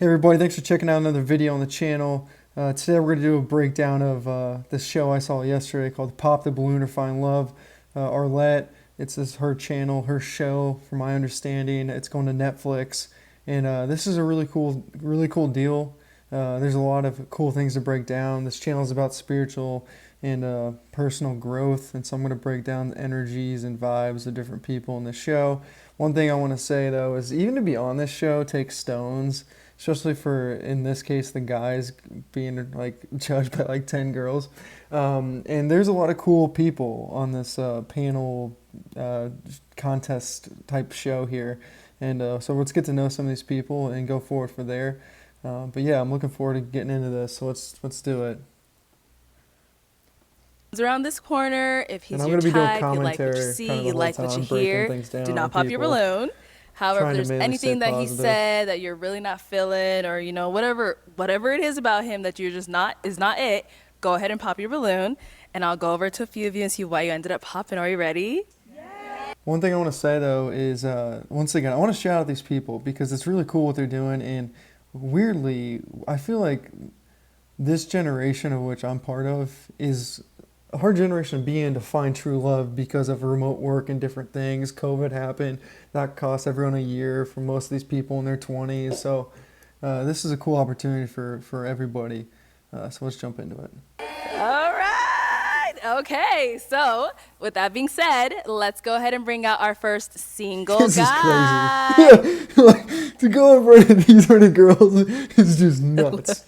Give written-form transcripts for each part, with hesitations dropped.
Hey everybody, thanks for checking out another video on the channel. Today we're going to do a breakdown of this show I saw yesterday called Pop the Balloon or Find Love. Arlette, it's her channel, her show, from my understanding. It's going to Netflix, and this is a really cool deal. There's a lot of cool things to break down. This channel is about spiritual and personal growth, and so I'm going to break down the energies and vibes of different people in the show. One thing I want to say though is even to be on this show takes stones, especially for, in this case, the guys being like judged by like 10 girls. And there's a lot of cool people on this panel contest type show here. And so let's get to know some of these people and go forward for there. But yeah, I'm looking forward to getting into this. So let's do it. Around this corner, if he's And I'm your gonna be doing type, you like what you commentary see, kind of you the like whole what you time, breaking hear, things down do on not pop your people. balloon. However, Trying if to there's mainly anything stay that he positive. said that you're really not feeling, or you know, whatever it is about him that you're just not it, go ahead and pop your balloon, and I'll go over to a few of you and see why you ended up popping. Are you ready? One thing I want to say though is, once again, I want to shout out these people because it's really cool what they're doing, and weirdly, I feel like this generation of which I'm part of is a hard generation to be in to find true love because of remote work and different things. COVID happened. That cost everyone a year for most of these people in their 20s. So this is a cool opportunity for everybody. So let's jump into it. All right. Okay. So, with that being said, let's go ahead and bring out our first single This guy. is crazy. Yeah, like, to go in front of these many girls is just nuts.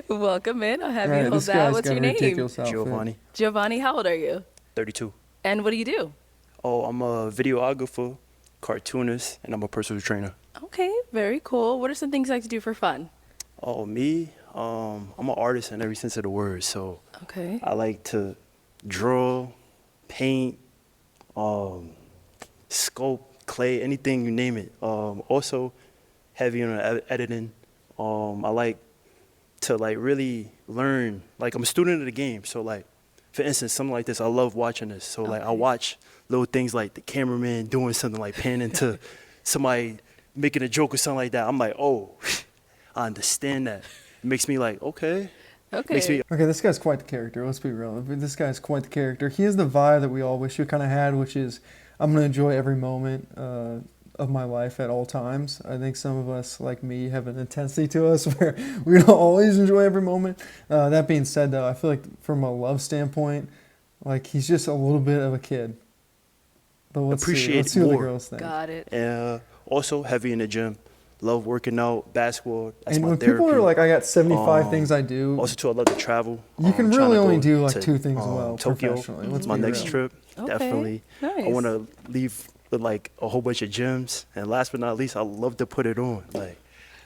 Welcome in. I'll have Right, you hold this that. guy's What's got your a name? ridiculous outfit. Giovanni, Giovanni, how old are you? 32. And what do you do? Oh, I'm a videographer, cartoonist, and I'm a personal trainer. Okay, very cool. What are some things you like to do for fun? Oh, me, I'm an artist in every sense of the word. So Okay. I like to draw, paint, sculpt, clay, anything you name it. Also heavy on editing. I like to really learn. Like, I'm a student of the game, so like, for instance, something like this, I love watching this. So like, I watch little things like the cameraman doing something like panning to somebody making a joke or something like that. I'm like, oh, I understand that. It makes me like, okay. Okay. Makes me Okay, this guy's quite the character. Let's be real. This guy's quite the character. He has the vibe that we all wish we kind of had, which is I'm going to enjoy every moment of my life at all times. I think some of us, like me, have an intensity to us where we don't always enjoy every moment. That being said, though, I feel like from a love standpoint, like he's just a little bit of a kid. But let's Appreciate see what the more. girls think. Got it. also heavy in the gym. Love working out, basketball. That's And my when therapy. people are like, I got 75 things I do, Also, too, I love to travel. you can trying really to only go do like to, 2 things well Tokyo. professionally. Let's My be next real. trip, Okay, definitely. nice. I want to leave with like a whole bunch of gyms. And last but not least, I love to put it on. Like,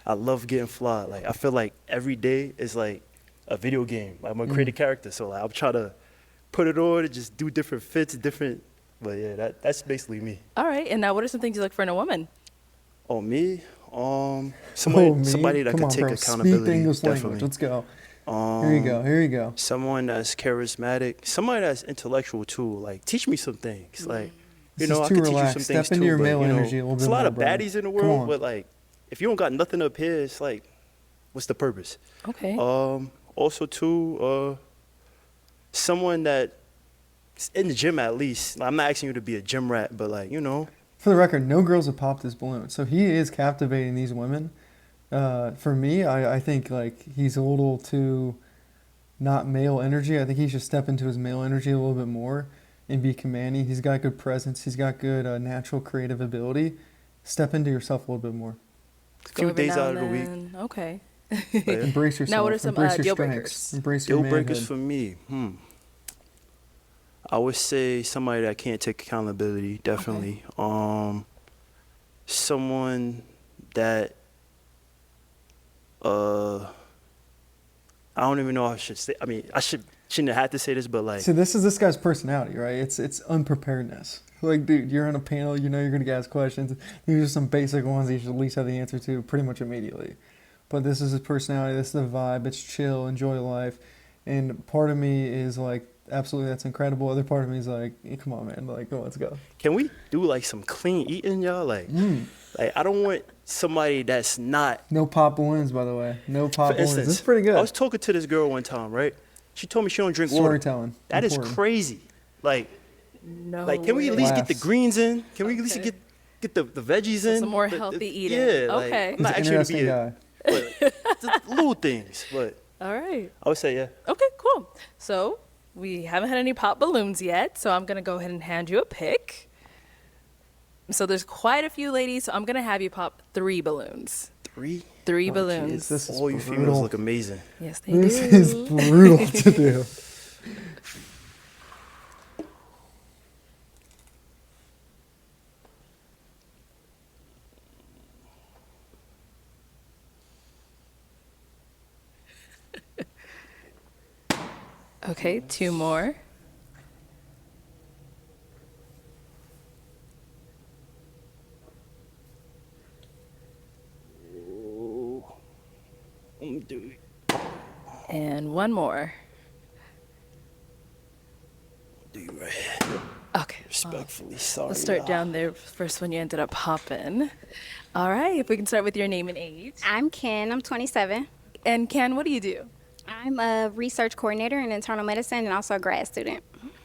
I love getting fly. Like, I feel like every day is like a video game. Like, I'm a creative character, so like, I'm trying to put it on and just do different fits, different. But yeah, that's basically me. All right. And now, what are some things you look for in a woman? Oh, me? Oh, Somebody, me? somebody that Come could on, take bro. accountability. Speak the English definitely. language. Let's go. Here you go. Someone that's charismatic, somebody that's intellectual too. Like, teach me some things. Like, This you know, is I too can teach you relaxed. some Step things into too. your but, male you know, energy a little there's bit a lot more, of brother. baddies in the Come world, on. but like, if you don't got nothing up here, it's like, what's the purpose? Okay. Also too, someone that in the gym at least. I'm not asking you to be a gym rat, but like, you know. For the record, no girls have popped his balloon, so he is captivating these women. For me, I think like he's a little too not male energy. I think he should step into his male energy a little bit more and be commanding. He's got good presence. He's got good natural creative ability. Step into yourself a little bit more. A few Go every days now out of the and week. then. Okay. But yeah. Embrace yourself. Now, what are some, Embrace your deal strengths. breakers? Embrace your Deal breakers manhood. for me. I would say somebody that can't take accountability, definitely. Someone that I don't even know if I should say. I mean, shouldn't have had to say this, but like, So this is this guy's personality, right? It's unpreparedness. Like, dude, you're on a panel, you know you're gonna get asked questions. These are some basic ones that you should at least have the answer to pretty much immediately. But this is his personality, this is the vibe, it's chill, enjoy life. And part of me is like, absolutely, that's incredible. Other part of me is like, come on, man, like, let's go. can we do like some clean eating, y'all? Like, Like I don't want somebody that's not. No pop balloons, by the way. No pop For balloons. instance, This is pretty good. I was talking to this girl one time, right? She told me she don't drink water. Storytelling. That is Important. crazy. Like, No. can we at least get the Laughs. greens in? Can we at least Okay. get the veggies in? some more The- healthy the- eating. Yeah. Okay. Like, He's not an actually to interesting be guy. but the little things. But All right. I would say, yeah. Okay, cool. So we haven't had any pop balloons yet, so I'm gonna go ahead and hand you a pick. So there's quite a few ladies, so I'm gonna have you pop 3 balloons. Three. 3 Oh, balloons. jeez. This is All you brutal. females look amazing. Yes, they This do. is brutal to do. Okay, 2 more. Do And 1 more. you right here. Okay. Respectfully, sorry. Let's start y'all. down there. First one you ended up popping. All right, if we can start with your name and age. I'm Ken. I'm 27. And Ken, what do you do? I'm a research coordinator in internal medicine and also a grad student.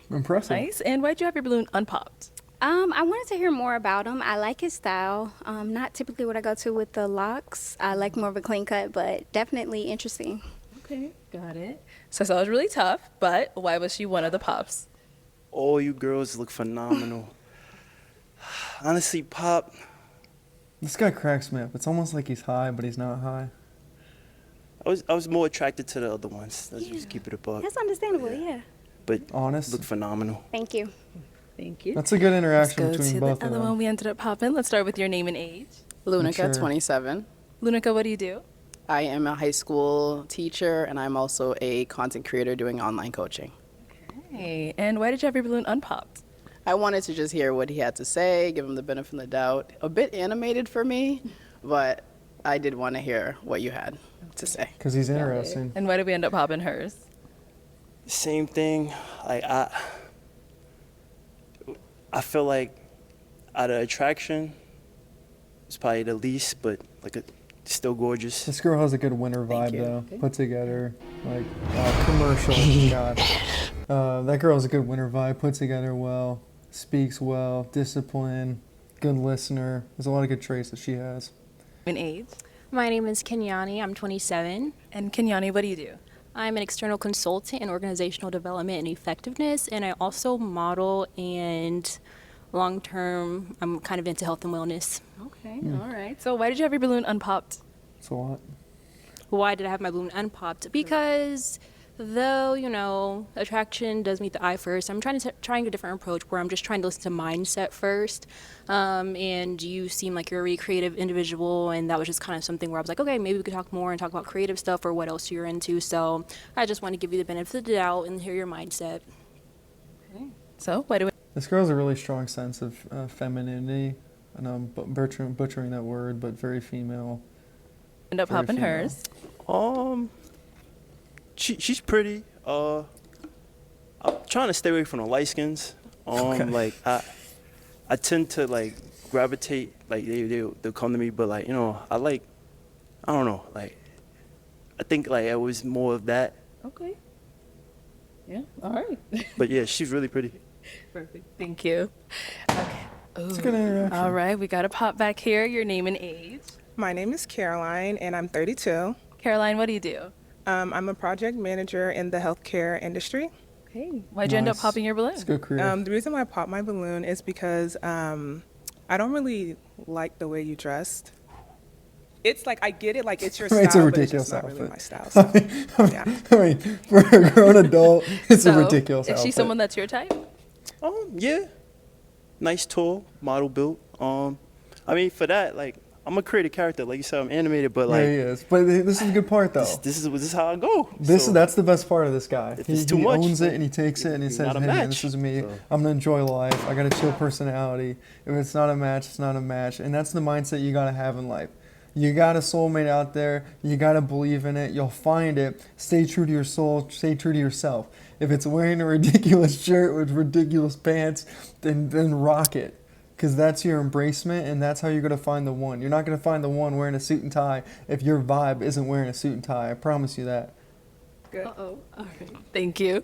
Impressive. Nice. And why'd you have your balloon unpopped? I wanted to hear more about him. I like his style. Not typically what I go to with the locks. I like more of a clean cut, but definitely interesting. Okay, got it. So I saw it was really tough, but why was she one of the pops? All you girls look phenomenal. Honestly, Pop, This guy cracks me up. It's almost like he's high, but he's not high. I was more attracted to the other ones. Let's just keep it a buck. That's understandable, yeah. But Honest. look phenomenal. Thank you. Thank you. That's a good Let's interaction go between to both the of other them. one we ended up popping. Let's start with your name and age. Lunica, Sure. 27. Lunica, what do you do? I am a high school teacher and I'm also a content creator doing online coaching. Hey, and why did you have your balloon unpopped? I wanted to just hear what he had to say, give him the benefit of the doubt. A bit animated for me, but I did want to hear what you had to say. Because he's interesting. And why did we end up popping hers? Same thing. Like I feel like out of attraction, it's probably the least, but like still gorgeous. This girl has a good winter vibe, you. though. Put together, like, commercial. God. That girl has a good winter vibe. Put together well. Speaks well. Discipline. Good listener. There's a lot of good traits that she has. And age. My name is Kenyani. I'm 27. And Kenyani, what do you do? I'm an external consultant in organizational development and effectiveness, and I also model and long term, I'm kind of into health and wellness. Okay, all right. So why did you have your balloon unpopped? It's a lot. Why did I have my balloon unpopped? Because though, you know, attraction does meet the eye first, I'm trying a different approach where I'm just trying to listen to mindset first. And you seem like you're a really creative individual, and that was just kind of something where I was like, okay, maybe we could talk more and talk about creative stuff or what else you're into. So I just want to give you the benefit of the doubt and hear your mindset. So why do we This girl has a really strong sense of femininity. And I'm butchering that word, but very female. end up Very popping female. hers? She's pretty. I'm trying to stay away from the light skins. Okay. Like I tend to like gravitate, like they'll come to me, but like, you know, I don't know, like I think like it was more of that. Okay. Yeah, all right. But yeah, she's really pretty. Perfect. Thank you. Okay. It's a good interaction. All right, we got to pop back here. Your name and age. My name is Caroline, and I'm 32. Caroline, what do you do? I'm a project manager in the healthcare industry. Okay. Why'd you end up Nice. popping your balloon? It's a good career. The reason why I popped my balloon is because I don't really like the way you dressed. It's like, I get it, like it's your style, It's a but it's ridiculous just not really outfit. my style. So, yeah. I mean, for a grown adult, it's So, a ridiculous Is she outfit. someone that's your type? Yeah, nice, tall, model built. I mean, for that, like I'm a creative character, like you said, I'm animated, but Yeah, like he is. But this is the good part, though. this is how I go. So, That's the best part of this guy. If He, it's too he much, owns it and he takes it and he you're says, not a "Hey, match." this is me. So- I'm gonna enjoy life. I got a chill personality. If it's not a match, it's not a match." And that's the mindset you gotta have in life. You got a soulmate out there. You gotta believe in it. You'll find it. Stay true to your soul. Stay true to yourself. If it's wearing a ridiculous shirt with ridiculous pants, then rock it. because that's your embracement, and that's how you're going to find the one. You're not going to find the one wearing a suit and tie if your vibe isn't wearing a suit and tie. I promise you that. Uh-oh. All right. Thank you.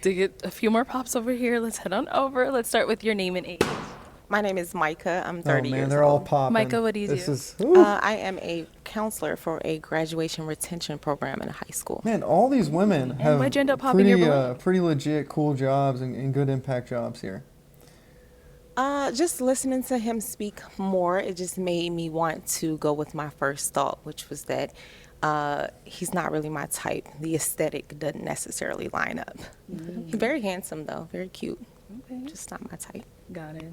To get a few more pops over here, let's head on over. Let's start with your name and age. My name is Micah. I'm Oh 30 man, years they're all old. popping. Micah, what do you This do? is, ooh. I am a counselor for a graduation retention program in a high school. Man, all these women have why'd you end up popping your balloon? pretty legit, cool jobs and good impact jobs here. Just listening to him speak more, it just made me want to go with my first thought, which was that he's not really my type. The aesthetic doesn't necessarily line up. He's very handsome, though, very cute. Okay. Just not my type. Got it.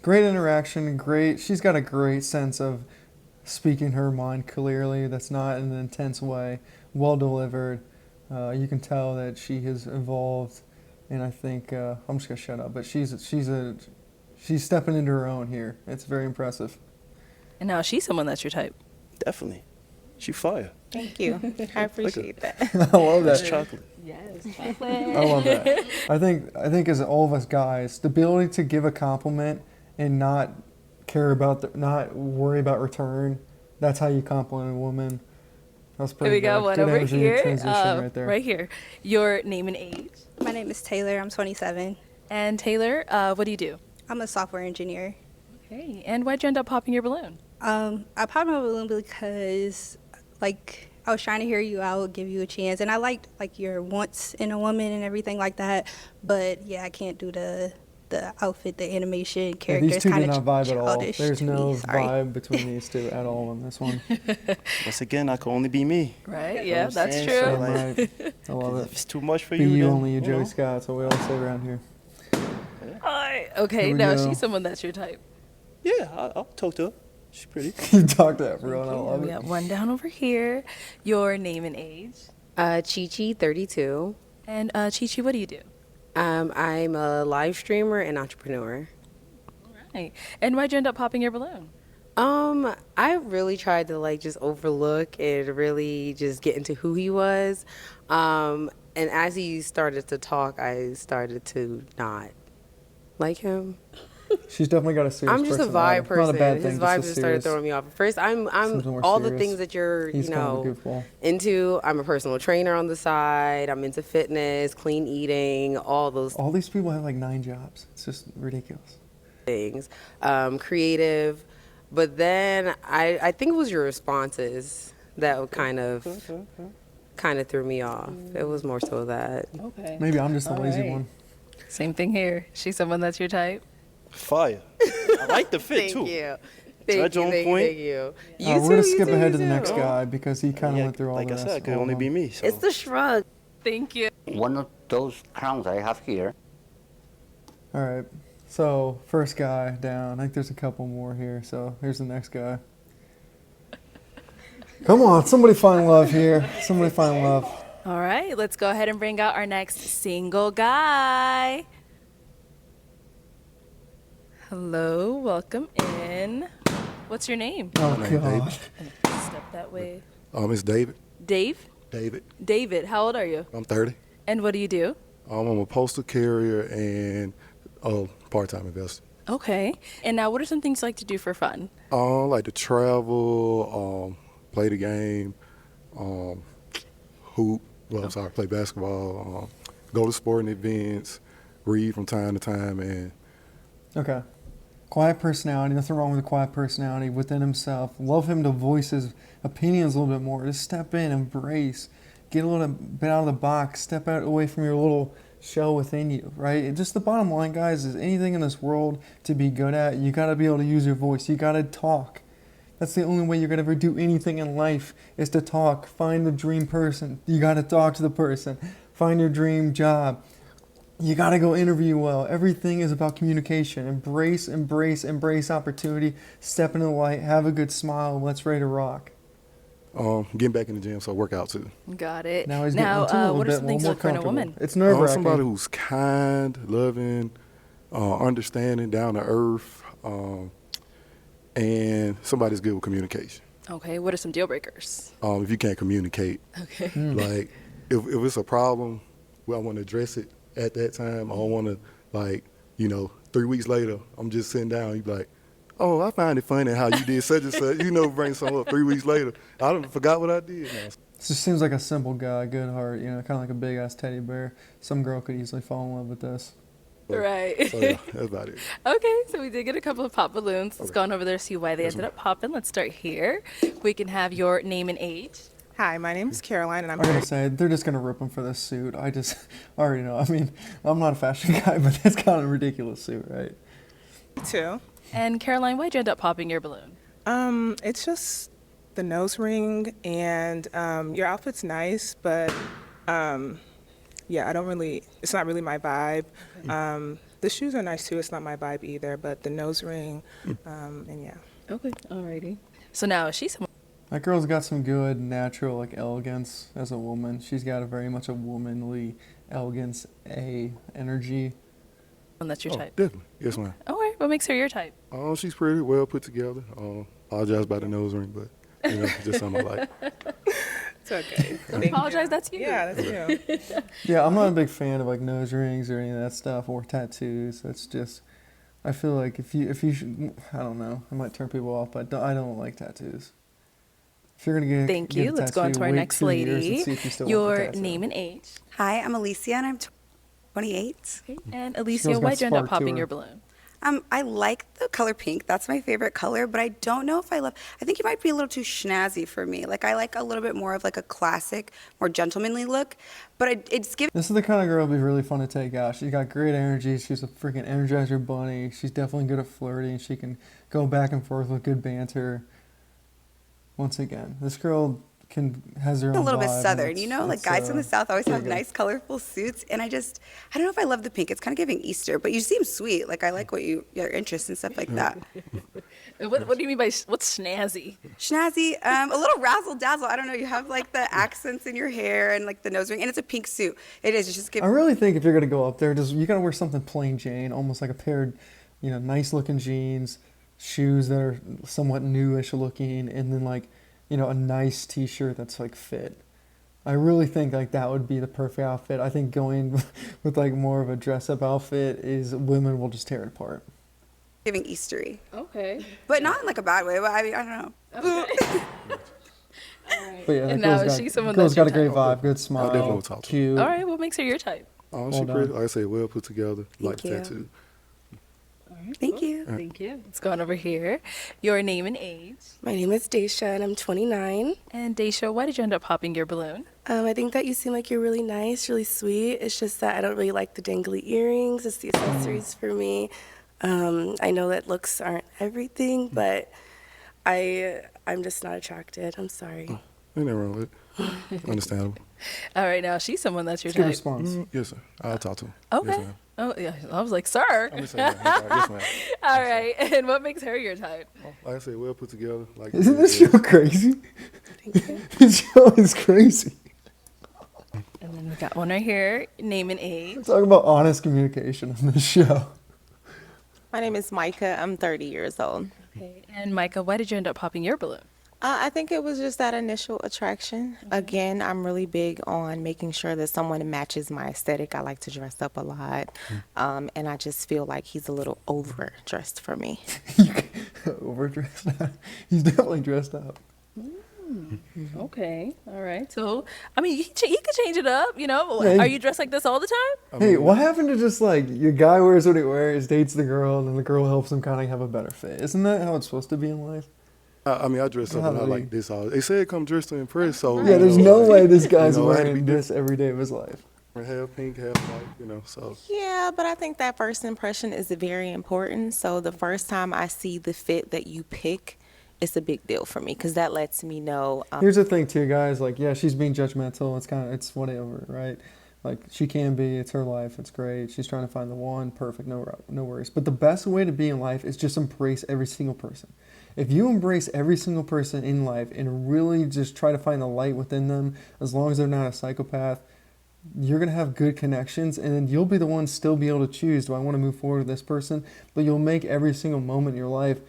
Great interaction, great. She's got a great sense of speaking her mind clearly. That's not in an intense way. Well delivered. You can tell that she has evolved, and I think I'm just gonna shut up. But she's stepping into her own here. It's very impressive. And now she's someone that's your type. Definitely. She fire. Thank you. I appreciate that. I love That's that. chocolate. Yes. I love that. I think as all of us guys, the ability to give a compliment and not care about not worry about return. That's how you compliment a woman. That's Here pretty we go. good. One Good over energy here. transition right there. Right here. Your name and age. My name is Taylor. I'm 27. And Taylor, what do you do? I'm a software engineer. Okay. And why'd you end up popping your balloon? I popped my balloon because, like, I was trying to hear you out, give you a chance, and I liked like your wants in a woman and everything like that. But yeah, I can't do the outfit, the animation, Yeah, characters. these two do kinda not vibe at all. childish There's to no me, sorry. vibe between these two at all in this one. Once again, I can only be me. Right? You know Yeah, what I'm that's saying? true. So, Damn like, right. I love if it. it's too much for Be you, you, then, only you, know. Joey Scott. That's what we all say around here. Okay, Here we now go. she's someone that's your type. Yeah, I'll talk to her. She's pretty. You talk that for real, and I love We it. got one down over here. Your name and age. Chi-Chi, 32. And Chi-Chi, what do you do? I'm a live streamer and entrepreneur. Right. And why'd you end up popping your balloon? I really tried to like just overlook and really just get into who he was. And as he started to talk, I started to not like him. She's definitely got a serious I'm just a personality. vibe person. Not a bad His thing, vibe just just a started serious. throwing me off. At first, I'm Something more all the serious. things that you're, He's you kind of a know, goofball. into. I'm a personal trainer on the side. I'm into fitness, clean eating, all those All these people have like 9 jobs. It's just ridiculous. things. Creative, but then I think it was your responses that kind of threw me off. It was more so that. Okay. Maybe I'm just the All lazy right. one. Same thing here. She's someone that's your type. Fire. I like the fit Thank too. you. Judge Thank you. on Thank point. you. Thank you. We're gonna You skip too, ahead you to the next too. guy because he kind of Yeah, went through all like the I rest. said, it could all of only them. be me. So. It's the shrug. Thank you. One of those crowns I have here. All right. So first guy down. I think there's a couple more here. So here's the next guy. Come on, somebody find love here. Somebody find love. All right, let's go ahead and bring out our next single guy. Hello, welcome in. What's your name? Oh My name's David. God. Step that way. It's David. Dave? David. David, how old are you? I'm 30. And what do you do? I'm a postal carrier and a part-time investor. Okay. And now, what are some things you like to do for fun? I like to travel, play the game, hoop. Well, I'm sorry, play basketball, go to sporting events, read from time to time, and Okay. Quiet personality. Nothing wrong with a quiet personality within himself. Love him to voice his opinions a little bit more. Just step in, embrace, get a little bit out of the box, step out away from your little shell within you, right? And just the bottom line, guys, is anything in this world to be good at, you got to be able to use your voice. You got to talk. That's the only way you're going to ever do anything in life is to talk. Find the dream person. You got to talk to the person. Find your dream job. You got to go interview well. Everything is about communication. Embrace, embrace, embrace opportunity. Step into the light. Have a good smile. Let's ready to rock. getting back in the gym, so I work out too. Got it. Now he's getting into it a little what are bit, some a things little you look for in a more woman? comfortable. It's nerve-wracking. Somebody who's kind, loving, understanding, down to earth, and somebody's good with communication. Okay, what are some deal breakers? If you can't communicate, Okay. like if it's a problem, well, I want to address it at that time. I don't want to throw 3 weeks later, I'm just sitting down. You be like, oh, I find it funny how you did such and such. Bring something up 3 weeks later. I done forgot what I did now. It just seems like a simple guy, good heart, kind of like a big ass teddy bear. Some girl could easily fall in love with this. Right. So yeah, that's about it. Okay, so we did get a couple of pop balloons. Let's go on over there, see why they ended up popping. Let's start here. We can have your name and age. Hi, my name is Caroline, and I'm I'm gonna say they're just gonna rip him for this suit. I already know. I mean, I'm not a fashion guy, but that's kind of a ridiculous suit, right? 22. And Caroline, why'd you end up popping your balloon? It's just the nose ring, and your outfit's nice, but yeah, it's not really my vibe. The shoes are nice too, it's not my vibe either, but the nose ring, and yeah. Okay, alrighty. So now she's someone That girl's got some good natural elegance as a woman. She's got a very much a womanly elegance, energy. that's your type. Definitely. Yes, ma'am. All right, what makes her your type? Oh, she's pretty well put together. Apologize about the nose ring, but just something I like. It's okay. Don't apologize, that's you. Yeah, that's you. Yeah, I'm not a big fan of nose rings or any of that stuff or tattoos. It's just, I feel like if you should, I don't know, I might turn people off, but I don't like tattoos. If you're gonna get Thank get you. a Let's go on tattoo, to our wait next 2 years and lady. see if you still want the Your tattoo. name and age. Hi, I'm Alicia and I'm 28. And She Alicia, always got why'd you end up spark to popping her. your balloon? I like the color pink. That's my favorite color, but I don't know if I think you might be a little too snazzy for me. I like a little bit more of a classic, more gentlemanly look, but it's giving. This is the kind of girl that'd be really fun to take out. She's got great energy. She's a freaking Energizer bunny. She's definitely good at flirting. She can go back and forth with good banter. Once again, this girl has her own A little bit vibe, and southern, it's, guys from the south always have pretty good. nice, colorful suits, and I don't know if I love the pink. It's kind of giving Easter, but you seem sweet. I like your interest and stuff like that. What do you mean by what's snazzy? Snazzy, a little razzle dazzle. I don't know. You have the accents in your hair and the nose ring, and it's a pink suit. It is. It's just I really think if you're gonna go up there, you gotta wear something plain Jane, almost like a pair of, nice looking jeans, shoes that are somewhat newish looking, and then a nice T-shirt that's fit. I really think that would be the perfect outfit. I think going with more of a dress-up outfit is women will just tear it apart. giving Eastery. Okay. But not in a bad way. But I mean, I don't know. Okay. But yeah, And that now girl's is she someone girl's that's got a your great type? vibe, good I smile, definitely will talk to her. cute. All right, what makes her your type? Oh, Well she pretty. done. Like I say, well put together, like you. tattoo. Thank you. Thank you. Let's go on over here. Your name and age. My name is Daisha, and I'm 29. And Daisha, why did you end up popping your balloon? I think that you seem like you're really nice, really sweet. It's just that I don't really like the dangly earrings. It's the accessories for me. I know that looks aren't everything, but I'm just not attracted. I'm sorry. Ain't nothing wrong with it. Understandable. All right, now she's someone that's your Good type. response. Yes, sir. I'll talk to him. Okay. Yes, ma'am. Oh yeah, I was like, sir. I'm just saying, yes, ma'am. All right, and what makes her your type? Like I said, well put together. Like Isn't this show crazy? This show is crazy. And then we got one right here. Name and age. Talk about honest communication on this show. My name is Micah. I'm 30 years old. Okay. And Micah, why did you end up popping your balloon? I think it was just that initial attraction. Again, I'm really big on making sure that someone matches my aesthetic. I like to dress up a lot. And I just feel like he's a little overdressed for me. Overdressed. He's definitely dressed up. Okay. All right. So, I mean, he could change it up, you know? Yeah, Are you dressed like this all the time? Hey, what happened to just your guy wears what he wears, dates the girl, and then the girl helps him kind of have a better fit? Isn't that how it's supposed to be in life? I mean, I dress up a lot like this. They said come dressed to impress, so Yeah, there's no way this guy's I had to wearing be this every day of his life. half pink, half white, so. Yeah, but I think that first impression is very important. So the first time I see the fit that you pick, it's a big deal for me because that lets me know. Here's the thing too, guys. Yeah, she's being judgmental. It's whatever, right? She can be. It's her life. It's great. She's trying to find the one. Perfect. No worries. But the best way to be in life is just embrace every single person. If you embrace every single person in life and really just try to find the light within them, as long as they're not a psychopath, you're going to have good connections, and then you'll be the one still be able to choose, do I want to move forward with this person? But you'll make every single moment in your life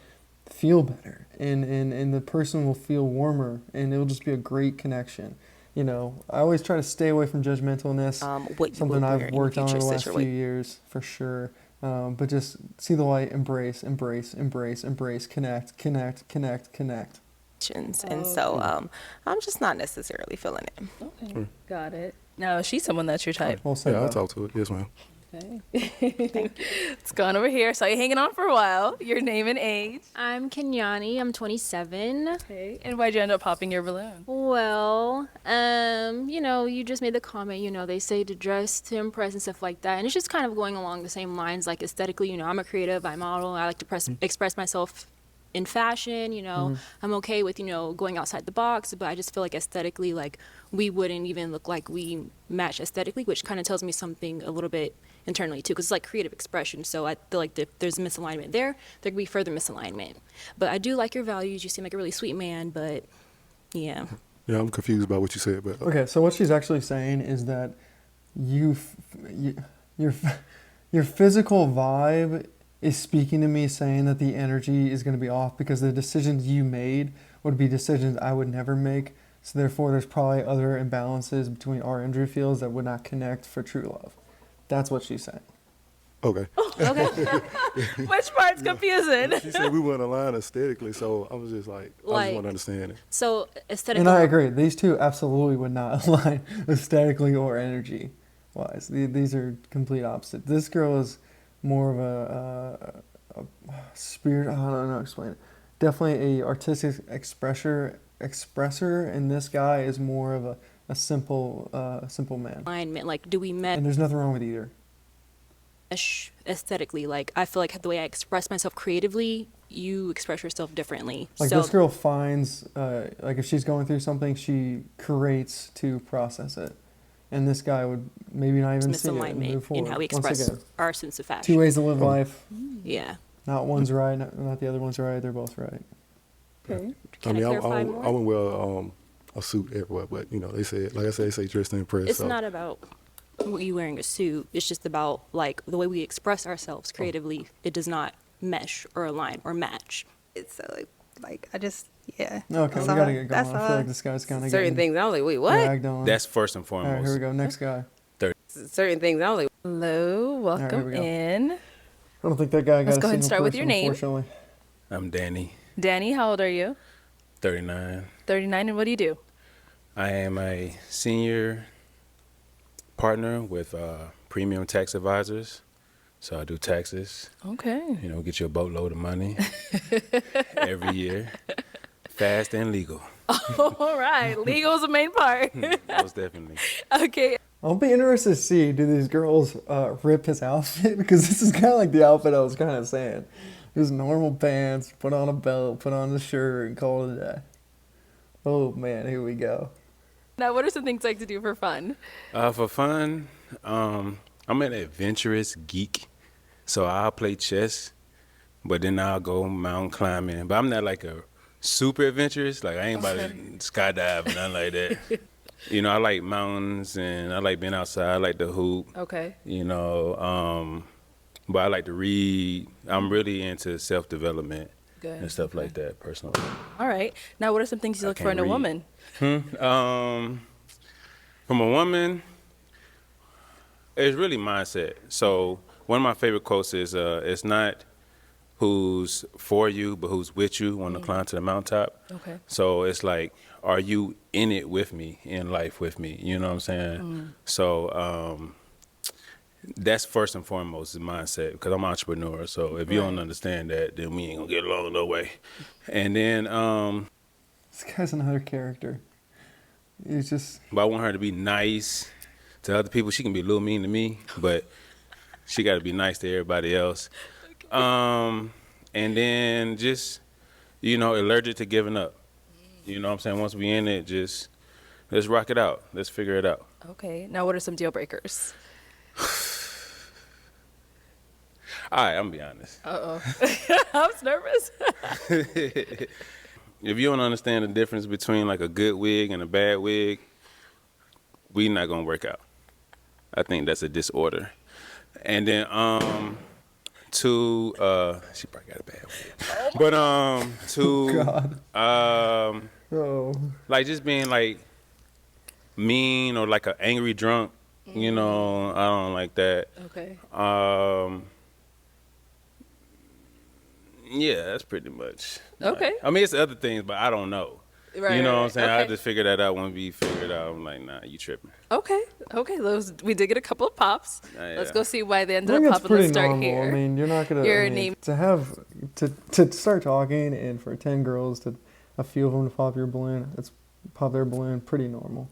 feel better, and the person will feel warmer, and it'll just be a great connection. I always try to stay away from judgmentalness, What you something would wear I've in worked on over future the last few situation. years, for sure. But just see the light, embrace, embrace, embrace, embrace, connect, connect, connect, connect. And so I'm just not necessarily feeling it. Okay, got it. Now, is she someone that's your type? Well said, Yeah, I'll though. talk to it. Yes, ma'am. Okay. It's gone over here. So you're hanging on for a while. Your name and age. I'm Kenyani. I'm 27. Okay. And why'd you end up popping your balloon? Well, you know, you just made the comment, you know, they say to dress to impress and stuff like that. And it's just kind of going along the same lines, like aesthetically, you know, I'm a creative, I model, I like to express myself in fashion, you know. I'm okay with, you know, going outside the box, but I just feel like aesthetically, like, we wouldn't even look like we match aesthetically, which kind of tells me something a little bit internally too, because it's like creative expression. So I feel like there's misalignment there could be further misalignment. But I do like your values. You seem like a really sweet man, but yeah. Yeah, I'm confused about what you said, but Okay, so what she's actually saying is that your physical vibe is speaking to me, saying that the energy is going to be off because the decisions you made would be decisions I would never make. So therefore, there's probably other imbalances between our energy fields that would not connect for true love. That's what she's saying. okay. Okay. Which part's confusing? She said we weren't aligned aesthetically, so I was just like, I Like- just want to understand it. So aesthetically. And I agree. These two absolutely would not align aesthetically or energy wise. These are complete opposite. This girl is more of a spirit. I don't know how to explain it. Definitely a artistic expresser, and this guy is more of a simple man. Alignment, like, do we And there's nothing wrong with either. mesh aesthetically? Like, I feel like the way I express myself creatively, you express yourself differently. Like so this girl finds, like if she's going through something, she creates to process it. And this guy would maybe not even see it and move misalignment forward. in how we Once express again, our sense of fashion. two ways to live life. Yeah. Not one's right, not the other one's right. They're both right. Okay. Can I clarify more? I wouldn't wear a suit everywhere, but you know, they said, like I said, they say dress to impress. It's so. not about you wearing a suit. It's just about like the way we express ourselves creatively. It does not mesh or align or match. It's so like I just yeah. Okay, we That's gotta all- get going. that's I feel all. like this guy's kind of Certain things, I was like, wait, what? dragged on. That's first and All foremost. right, here we go. Next guy. Certain things, I was like, Hello, welcome we go. in. I don't think that guy got Let's a go ahead and single start with person, your name. Unfortunately. I'm Danny, Danny, how old are you? 39. 39, and what do you do? I am a senior partner with Premium Tax Advisors. So I do taxes, Okay. you know, get you a boatload of money every year. Fast and legal. All right, legal is the main part. Most definitely. Okay. I'll be interested to see, do these girls rip his outfit? Because this is kind of like the outfit I was kind of saying. Just normal pants, put on a belt, put on a shirt, and call it a day. Oh, man, here we go. Now, what are some things you like to do for fun? For fun, I'm an adventurous geek. So I'll play chess, but then I'll go mountain climbing. But I'm not like a super adventurous. Like I ain't about to skydive and nothing like that. You know, I like mountains and I like being outside. I like to hoop. Okay. You know, but I like to read. I'm really into self-development Good. and stuff like that personally. All right. Now, what are some things you look for in a can't read. woman? From a woman, it's really mindset. So one of my favorite quotes is, it's not who's for you, but who's with you when to climb to the mountaintop. Okay. So it's like, are you in it with me, in life with me? You know what I'm saying? So that's first and foremost the mindset, because I'm an entrepreneur. So if you don't understand that, then we ain't gonna get along no way. And then, This guy's another character. He's just, but I want her to be nice to other people. She can be a little mean to me, but she got to be nice to everybody else. And then just, you know, allergic to giving up. You know what I'm saying? Once we in it, just let's rock it out. Let's figure it out. Okay. Now, what are some deal breakers? All right, I'm gonna be honest. Uh-oh. I was nervous. If you don't understand the difference between like a good wig and a bad wig, we not gonna work out. I think that's a disorder. And then she probably got a bad wig. But like just being like mean or like an angry drunk, you know, I don't like that. Okay. Yeah, that's pretty much. Okay. I mean, it's other things, but I don't know. Right, you know right, what I'm right. saying? I Okay. just figured that out when we figured out. I'm like, nah, you tripping. Okay. We did get a couple of pops. Yeah. Let's go see why they I ended think up it's popping. Let's pretty start normal. here. I mean, you're not gonna Your I mean, name. to start talking and for 10 girls to a few of them to pop their balloon. Pretty normal.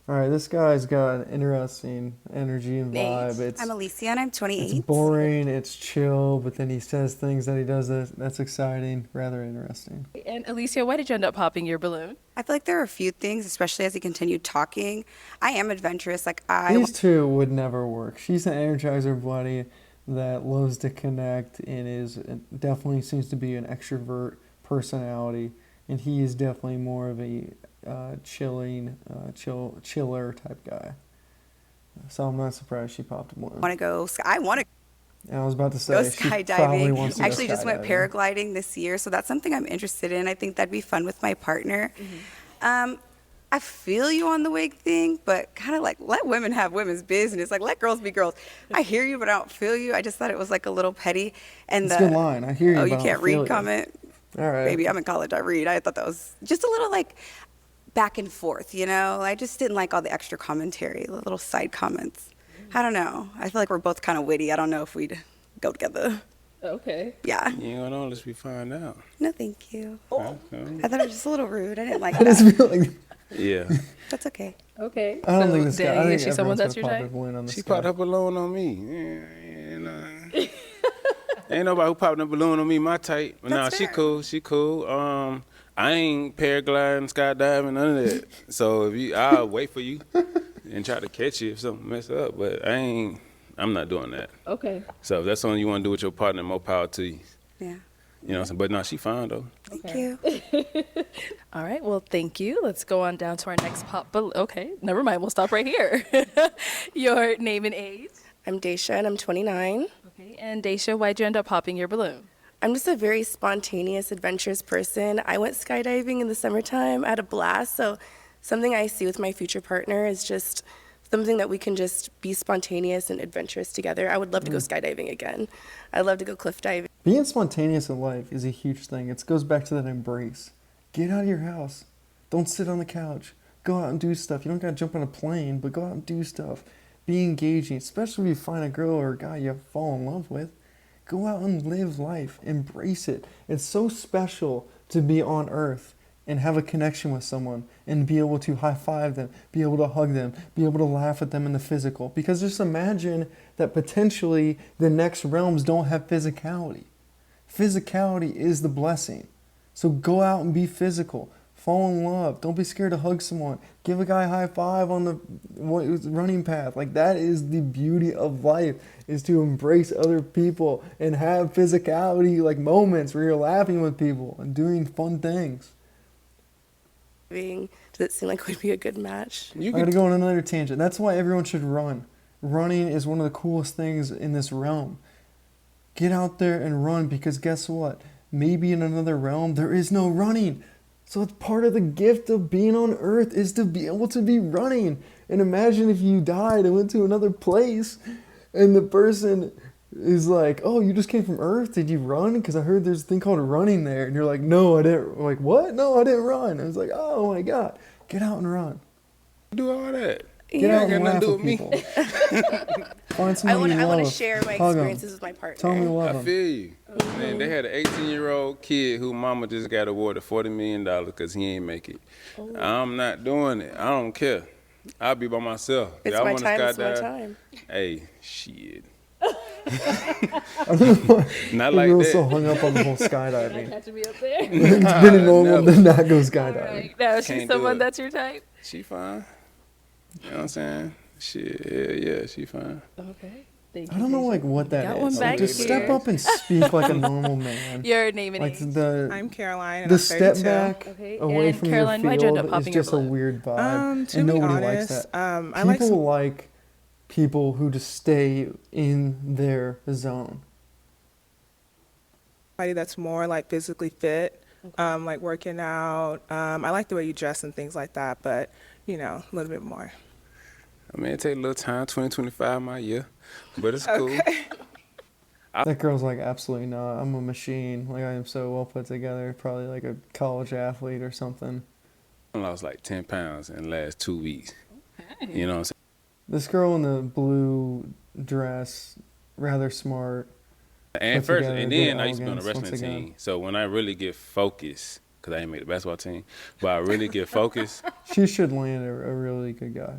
All right, this guy's got an interesting energy and vibe. I'm Alicia and I'm 28. It's boring, it's chill, but then he says things that he does that's exciting, rather interesting. And Alicia, why did you end up popping your balloon? I feel like there are a few things, especially as he continued talking. I am adventurous. Like These two would never work. She's an energizer buddy that loves to connect and definitely seems to be an extrovert personality, and he is definitely more of a chiller type guy. So I'm not surprised she popped a balloon. I want to And I was about to go say she probably wants skydiving. to go Actually, just went skydiving. paragliding this year, so that's something I'm interested in. I think that'd be fun with my partner. I feel you on the wig thing, but kind of like let women have women's business. Like let girls be girls. I hear you, but I don't feel you. I just thought it was like a little petty. And It's a good line. I hear you, Oh, but you I don't can't feel read you. comment. All right. Maybe I'm in college. I read. I thought that was just a little like back and forth. You know, I just didn't like all the extra commentary, the little side comments. I don't know. I feel like we're both kind of witty. I don't know if we'd go together. Okay. Yeah. You ain't gonna know unless we find out. No, thank you. Okay. I thought it was just a little rude. I didn't like I just that. feel like Yeah. That's okay. Okay. I don't So, think this guy. I Danny, think is she someone everyone's that's your gonna pop type? a balloon on this She guy. popped her balloon on me. Ain't nobody who popped a balloon on me my type. But nah, That's she fair. cool. She cool. I ain't paragliding, skydiving, none of that. So I'll wait for you and try to catch you if something mess up. But I'm not doing that. Okay. So if that's something you want to do with your partner, more power to you. Yeah. You know what I'm saying? But no, she fine though. Thank you. All right. Well, thank you. Let's go on down to our next pop. Okay. Never mind. We'll stop right here. Your name and age. I'm Daisha and I'm 29. Okay. And Daisha, why'd you end up popping your balloon? I'm just a very spontaneous, adventurous person. I went skydiving in the summertime. I had a blast. So something I see with my future partner is just something that we can just be spontaneous and adventurous together. I would love to go skydiving again. I'd love to go cliff diving. Being spontaneous in life is a huge thing. It goes back to that embrace. Get out of your house. Don't sit on the couch. Go out and do stuff. You don't gotta jump on a plane, but go out and do stuff. Be engaging, especially if you find a girl or a guy you fall in love with. Go out and live life. Embrace it. It's so special to be on Earth and have a connection with someone and be able to high five them, be able to hug them, be able to laugh at them in the physical. Because just imagine that potentially the next realms don't have physicality. Physicality is the blessing. So go out and be physical. Fall in love. Don't be scared to hug someone. Give a guy a high five on the running path. Like that is the beauty of life, is to embrace other people and have physicality, like moments where you're laughing with people and doing fun things. Does it seem like it would be a good match? I gotta go on another tangent. That's why everyone should run. Running is one of the coolest things in this realm. Get out there and run, because guess what? Maybe in another realm there is no running. So it's part of the gift of being on Earth, is to be able to be running. And imagine if you died and went to another place and the person is like, oh, you just came from Earth? Did you run? Because I heard there's a thing called running there. And you're like, no, I didn't. I'm like, what? No, I didn't run. I was like, oh my God, get out and run. Do all that. Get out and got laugh nothing at to do with people. Find someone you I love. want to share my Hug 'em. experiences with my partner. Tell me you love I them. feel you. Man, they had an 18-year-old kid who mama just got awarded $40 million because he ain't make it. I'm not doing it. I don't care. I'll be by myself. It's Y'all my wanna time, it's my skydive? time. Hey, shit. I don't know why Not like everyone's that. so hung up on the whole skydiving. Catching me up there. It's pretty normal Never. to not go skydiving. Right. Now, she's Can't do someone it. that's your type. She fine. You know what I'm saying? Shit, yeah, she fine. Okay. Thank I you. don't know like what that Got is. one Like, back just step here. up and speak like a normal man. Your name and Like age. I'm Caroline, and the I'm step 32. back Okay, away and from Caroline, your why'd you end up field is popping your just a balloon? weird vibe, To and be nobody honest, likes that. I like People like people who just stay in their zone. somebody that's more like physically fit, like working out. I like the way you dress and things like that, but you know, a little bit more. I mean, it take a little time, 2025 my year, but it's cool. That girl's like, absolutely not. I'm a machine. Like, I am so well put together. Probably like a college athlete or something. I lost like 10 pounds in the last 2 weeks. You know what I'm saying? This girl in the blue dress, rather smart. And put first, together, and good then I used to be on the elegance, wrestling once again. team. So when I really get focused, because I ain't made the basketball team, but I really get focused, She should land a really good guy.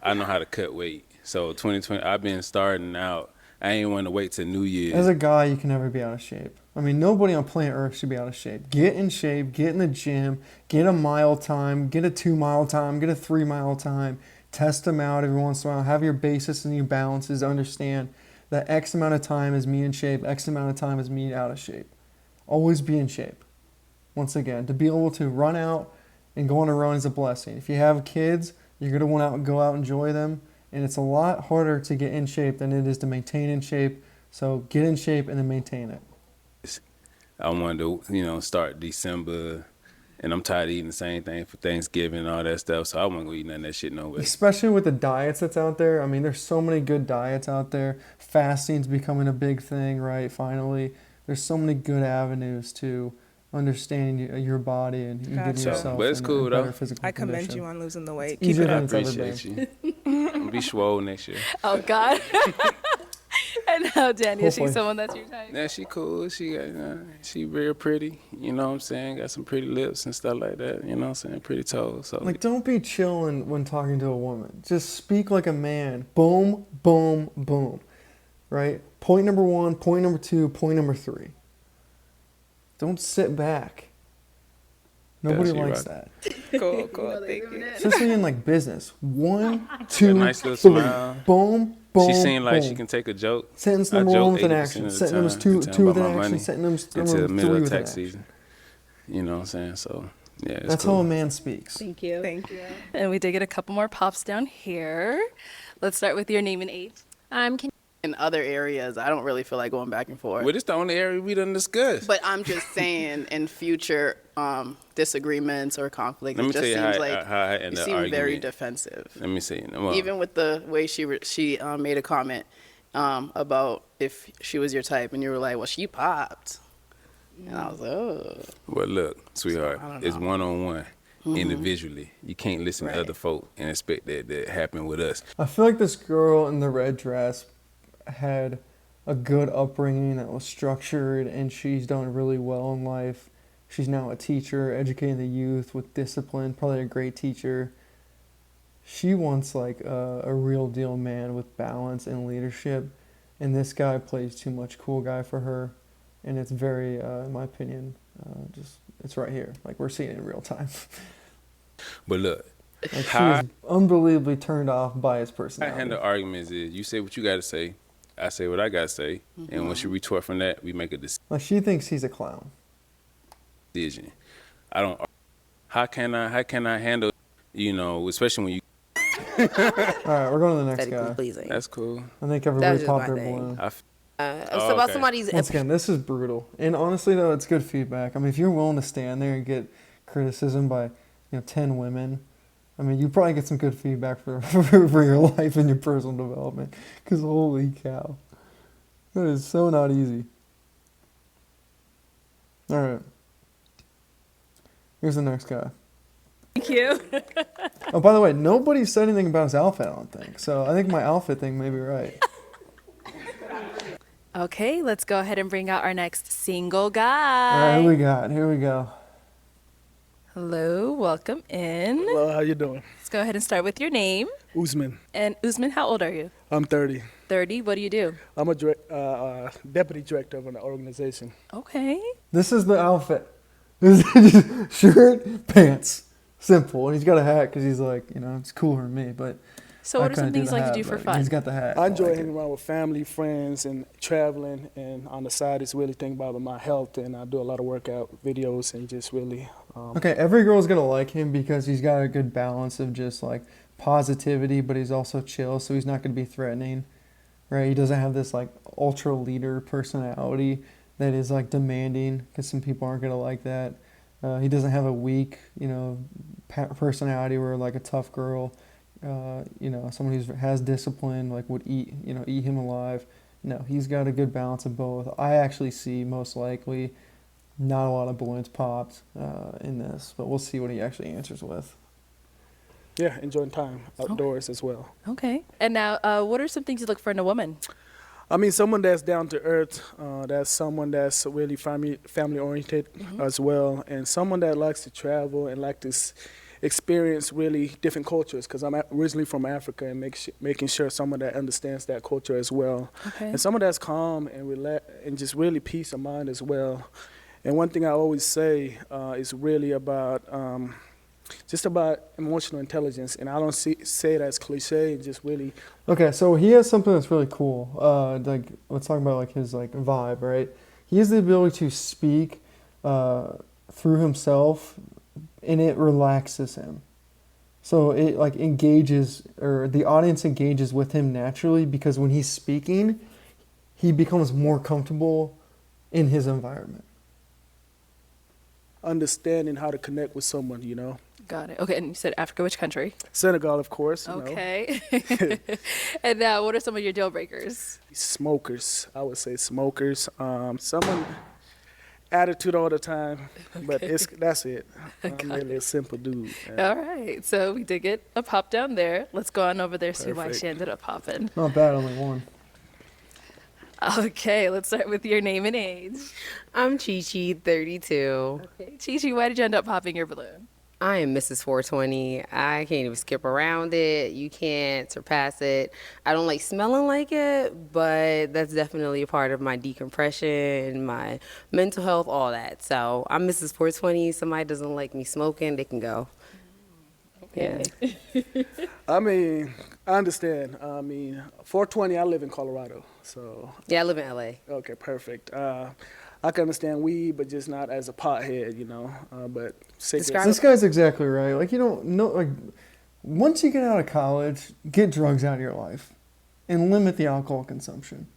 I know how to cut weight. So 2020, I've been starting out. I ain't want to wait till New Year's. As a guy, you can never be out of shape. I mean, nobody on planet Earth should be out of shape. Get in shape, get in the gym, get a mile time, get a 2 mile time, get a 3 mile time. Test them out every once in a while. Have your basis and your balances. Understand that X amount of time is me in shape, X amount of time is me out of shape. Always be in shape. Once again, to be able to run out and go on a run is a blessing. If you have kids, you're going to want to go out and enjoy them. And it's a lot harder to get in shape than it is to maintain in shape. So get in shape and then maintain it. I wanted to, start December, and I'm tired of eating the same thing for Thanksgiving and all that stuff. So I wasn't gonna eat none of that shit no way. Especially with the diets that's out there. I mean, there's so many good diets out there. Fasting's becoming a big thing, right? Finally, there's so many good avenues to understanding your body and getting Gotcha. yourself But it's in cool, a better though. physical I commend condition. you on losing the weight. It's easier Keep it I than it's ever appreciate been. you. I'm gonna be swole next year. Oh God. And how Danielle, she's Hopefully. someone that's your type. Yeah, she cool. She real pretty. You know what I'm saying? Got some pretty lips and stuff like that. You know what I'm saying? Pretty toes. So Like, don't be chilling when talking to a woman. Just speak like a man. Boom, boom, boom. Right? Point number 1, point number 2, point number 3. Don't sit back. Nobody she likes right. that. Cool, cool. Thank you. Especially in like business. 1, 2, nice little 3. smile. Boom, boom. she seemed like boom. she can take a joke. Sentence I number joke 1 with an 80% action. of the Sentence time, number tell 2 about with my an action. money Sentence until number the 3 middle of with an tax action. season. You know what I'm saying? So yeah, it's That's cool. how a man speaks. Thank you. Thank you. And we did get a couple more pops down here. Let's start with your name and age. In other areas, I don't really feel like going back and forth. Well, this the only area we done discussed. But I'm just saying, in future disagreements or conflict, Let it me just tell you seems how like I you end the seem very argument. defensive. Let me see. Well, Even with the way she made a comment about if she was your type, and you were like, "Well, she popped," and I was like, "Oh." Well, look, sweetheart, I don't it's know. one-on-one, Mhm. individually. You can't listen Right. to other folk and expect that to happen with us. I feel like this girl in the red dress had a good upbringing that was structured, and she's done really well in life. She's now a teacher, educating the youth with discipline, probably a great teacher. She wants like a real deal man with balance and leadership, and this guy plays too much cool guy for her, and it's very, in my opinion, it's right here. Like, we're seeing it in real time. But look, Like, she how was unbelievably turned off by his I personality. handle arguments is you say what you got to say, I say what I got to say, and once you retort from that, we make a Like, she thinks he's a clown. decision. I don't. How can I handle? Especially when you. All right, we're going to the next guy. pleasing. That's cool. I think That everybody was just popped my their thing. balloon. It's about somebody's. Once again, this is brutal. And honestly, though, it's good feedback. I mean, if you're willing to stand there and get criticism by, 10 women, I mean, you probably get some good feedback for your life and your personal development. Because holy cow, that is so not easy. All right, here's the next guy. Thank you. Oh, by the way, nobody said anything about his outfit, I don't think. So I think my outfit thing may be right. Okay, let's go ahead and bring out our next single All guy. right, here we go. Hello, welcome in. Hello, how you doing? Let's go ahead and start with your name. Usman. And Usman, how old are you? I'm 30. 30. What do you do? I'm a deputy director of an organization. Okay. This is the outfit. Shirt, pants. Simple. And he's got a hat because he's like, it's cooler than me. But So what I are some kinda things the you like to hat, do for but fun? He's got the hat. I enjoy like hanging around with family, friends, and traveling. And on the side, it's really thinking about my health. And I do a lot of workout videos and just really. Okay, every girl's going to like him because he's got a good balance of just like positivity, but he's also chill. So he's not going to be threatening, right? He doesn't have this like ultra leader personality that is like demanding because some people aren't going to like that. He doesn't have a weak, personality where like a tough girl, someone who has discipline like would eat him alive. no, he's got a good balance of both. I actually see most likely not a lot of balloons popped in this, but we'll see what he actually answers with. Yeah, enjoying time outdoors as well. Okay. And now, what are some things you look for in a woman? I mean, someone that's down to earth, that's someone that's really family oriented as well, and someone that likes to travel and like to experience really different cultures, because I'm originally from Africa, and making sure someone that understands that culture as well. Okay. And someone that's calm and and just really peace of mind as well. And one thing I always say is really about just about emotional intelligence, and I don't say it as cliche, just really. Okay, so he has something that's really cool. Like, let's talk about like his like vibe, right? He has the ability to speak through himself, and it relaxes him. So it like engages, or the audience engages with him naturally, because when he's speaking, he becomes more comfortable in his environment. Understanding how to connect with someone, you know. Got it. Okay, and you said Africa, which country? Senegal, of course. You Okay. And now, what are some of your deal breakers? Smokers, I would say smokers. Someone attitude all the time, but that's it. I'm really a simple dude. Yeah. All right, so we did get a pop down there. Let's go on over there, see why Perfect. she ended up popping. Not bad, only one. Okay, let's start with your name and age. I'm Chi-Chi, 32. Okay, Chi-Chi, why did you end up popping your balloon? I am Mrs. 420. I can't even skip around it. You can't surpass it. I don't like smelling like it, but that's definitely a part of my decompression, my mental health, all that. So I'm Mrs. 420. Somebody doesn't like me smoking, they can go. Okay. Yeah. I mean, I understand. I mean, 420, I live in Colorado, so. Yeah, I live in LA. Okay, perfect. I can understand weed, but just not as a pothead, you know. But cigarettes. This guy's exactly right. Like, you don't know, like, once you get out of college, get drugs out of your life and limit the alcohol consumption.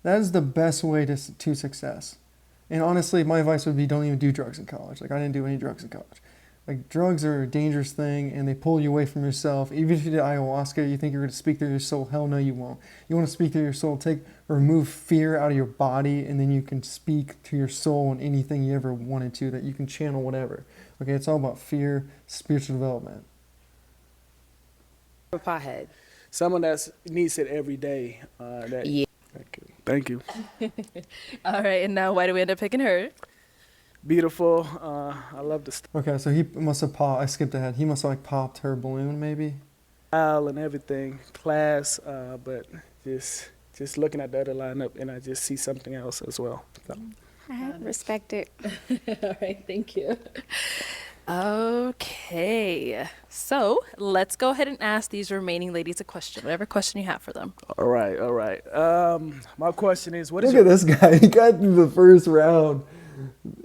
That is the best way to success. And honestly, my advice would be don't even do drugs in college. Like, I didn't do any drugs in college. Like, drugs are a dangerous thing, and they pull you away from yourself. Even if you did ayahuasca, you think you're going to speak through your soul. Hell no, you won't. You want to speak through your soul, remove fear out of your body, and then you can speak to your soul and anything you ever wanted to, that you can channel whatever. Okay, it's all about fear, spiritual development. A pothead. Someone that needs it every day. Yeah. Thank you. All right, and now why do we end up picking her? Beautiful. I love the Okay, so he must have popped. I skipped ahead. He must have like popped her balloon, maybe. style and everything, class, but just looking at the other lineup, and I just see something else as well. So. I respect it. All right, thank you. Okay, so let's go ahead and ask these remaining ladies a question, whatever question you have for them. All right. My question is, what is Look at this guy. He got through the first round,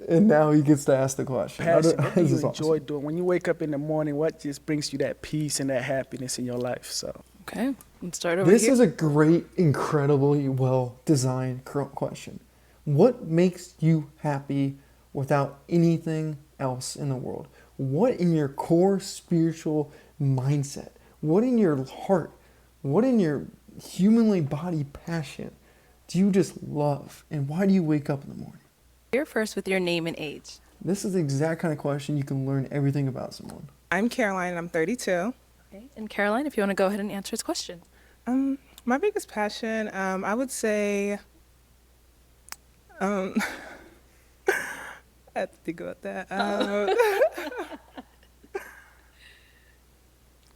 and now he gets to ask the question. passion? What do This you is enjoy awesome. doing when you wake up in the morning? What just brings you that peace and that happiness in your life? So. Okay, let's start over This here. is a great, incredibly well-designed question. What makes you happy without anything else in the world? What in your core spiritual mindset? What in your heart? What in your humanly body passion do you just love? And why do you wake up in the morning? Here first with your name and age. This is the exact kind of question you can learn everything about someone. I'm Caroline, and I'm 32. Okay. And Caroline, if you want to go ahead and answer his question. My biggest passion, I would say, I have to think about that.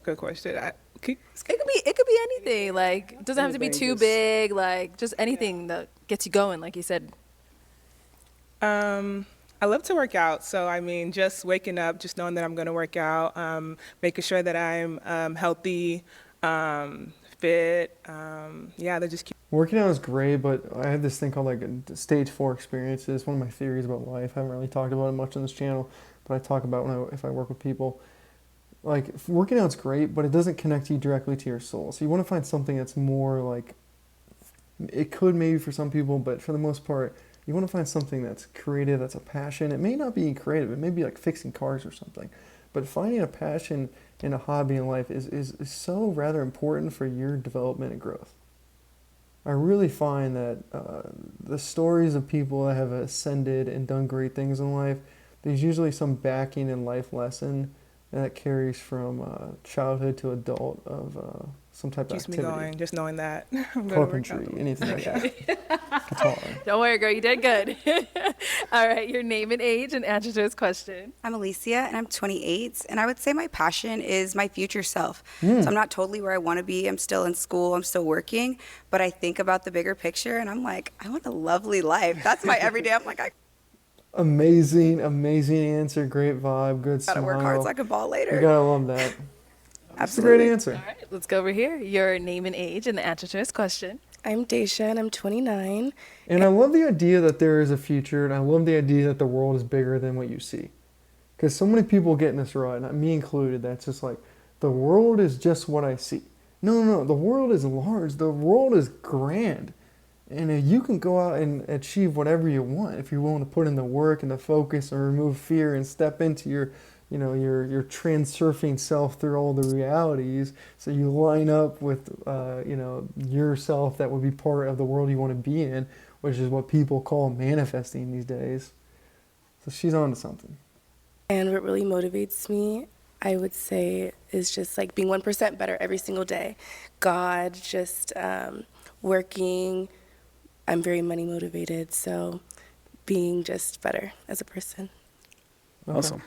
Good question. It could be anything. Like, it doesn't have to be too big. Like, just anything that gets you going, like you said. I love to work out. So, I mean, just waking up, just knowing that I'm going to work out, making sure that I'm healthy, fit. They just keep. Working out is great, but I have this thing called like stage 4 experiences. One of my theories about life. I haven't really talked about it much on this channel, but I talk about if I work with people. Like, working out's great, but it doesn't connect you directly to your soul. So you want to find something that's more like, it could maybe for some people, but for the most part, you want to find something that's creative, that's a passion. It may not be creative. It may be like fixing cars or something. But finding a passion and a hobby in life is so rather important for your development and growth. I really find that the stories of people that have ascended and done great things in life, there's usually some backing and life lesson that carries from childhood to adult of some type of Keeps me activity. going, just knowing that. I'm gonna work Carpentry, out. anything like that. Guitar. Don't worry, girl, you did good. All right, your name and age and answer to this question. I'm Alicia, and I'm 28, and I would say my passion is my future self. So I'm not totally where I want to be. I'm still in school. I'm still working, but I think about the bigger picture, and I'm like, I want a lovely life. That's my everyday. I'm like, I Amazing answer. Great vibe. Good smile. gotta work hard so I can ball later. You gotta love that. That's a Absolutely. great answer. All right, let's go over here. Your name and age and the answer to this question. I'm Daisha, and I'm 29. And I love the idea that there is a future, and I love the idea that the world is bigger than what you see. Because so many people get in this rut, and me included, that's just like, the world is just what I see. No, the world is large. The world is grand. And you can go out and achieve whatever you want if you're willing to put in the work and the focus and remove fear and step into your trans-surfing self through all the realities. So you line up with, yourself that would be part of the world you want to be in, which is what people call manifesting these days. So she's on to something. And what really motivates me, I would say, is just like being 1% better every single day. God, just working. I'm very money motivated, so being just better as a person. Okay. Awesome.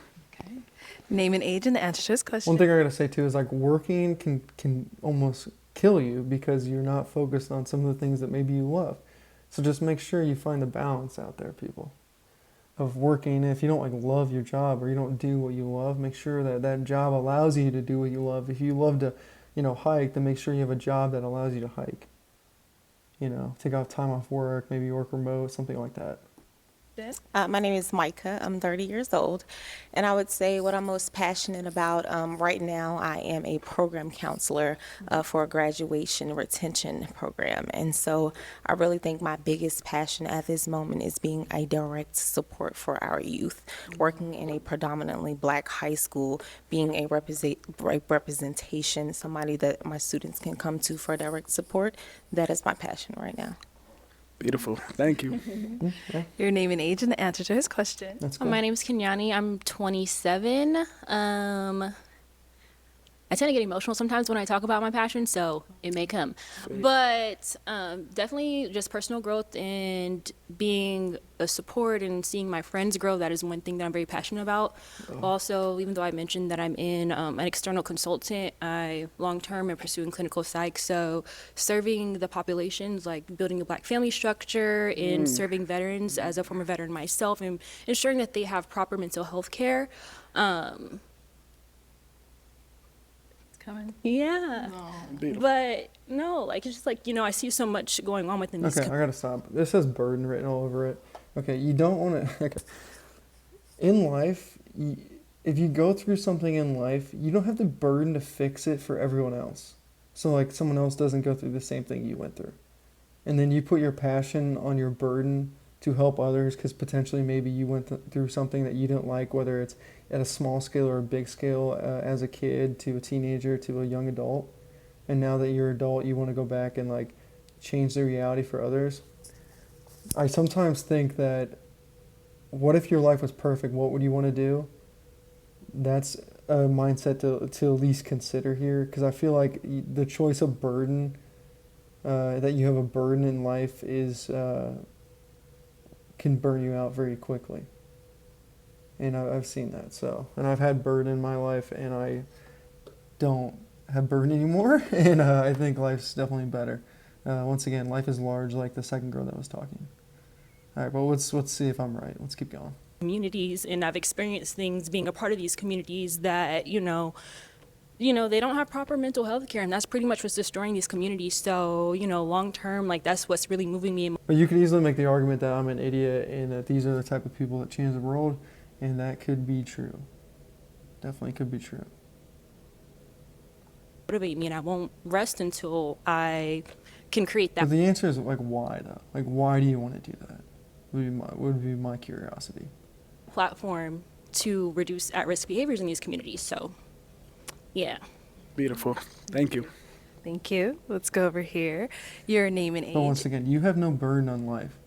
Name and age and the answer to this question. One thing I gotta say too is like working can almost kill you because you're not focused on some of the things that maybe you love. So just make sure you find the balance out there, people, of working. If you don't like love your job or you don't do what you love, make sure that that job allows you to do what you love. If you love to, hike, then make sure you have a job that allows you to hike. Take off time off work, maybe work remote, something like that. My name is Micah. I'm 30 years old. And I would say what I'm most passionate about right now, I am a program counselor for a graduation retention program. And so I really think my biggest passion at this moment is being a direct support for our youth, working in a predominantly Black high school, being a representation, somebody that my students can come to for direct support. That is my passion right now. Beautiful. Thank you. Your name and age and the answer to his question. That's My name is Kenyani. I'm 27. I tend to get emotional sometimes when I talk about my passion, so it may come. But definitely just personal growth and being a support and seeing my friends grow, that is one thing that I'm very passionate about. Also, even though I mentioned that I'm in an external consultant, I long-term am pursuing clinical psych, so serving the populations, like building a Black family structure and serving veterans as a former veteran myself and ensuring that they have proper mental health care. Coming. Yeah. But no, like it's just like, I see so much going on within these Okay, I gotta stop. This says burden written all over it. Okay, you don't want to. Okay. In life, if you go through something in life, you don't have the burden to fix it for everyone else. So like someone else doesn't go through the same thing you went through, and then you put your passion on your burden to help others because potentially maybe you went through something that you didn't like, whether it's at a small scale or a big scale as a kid to a teenager to a young adult. And now that you're an adult, you want to go back and like change the reality for others. I sometimes think that what if your life was perfect? What would you want to do? That's a mindset to at least consider here, because I feel like the choice of burden, that you have a burden in life is can burn you out very quickly. And I've seen that. So, and I've had burden in my life, and I don't have burden anymore. And I think life's definitely better. Once again, life is large, like the second girl that was talking. All right, well, let's see if I'm right. Let's keep going. communities, and I've experienced things being a part of these communities that, they don't have proper mental health care, and that's pretty much what's destroying these communities. So, long term, like, that's what's really moving me. But you could easily make the argument that I'm an idiot and that these are the type of people that change the world, and that could be true. Definitely could be true. Motivate me, and I won't rest until I can create that. But the answer is, like, why, though? Like, why do you want to do that? Would be my curiosity. Platform to reduce at-risk behaviors in these communities. So, yeah. Beautiful. Thank you. Thank you. Let's go over here. Your name and But age. once again, you have no burden on life.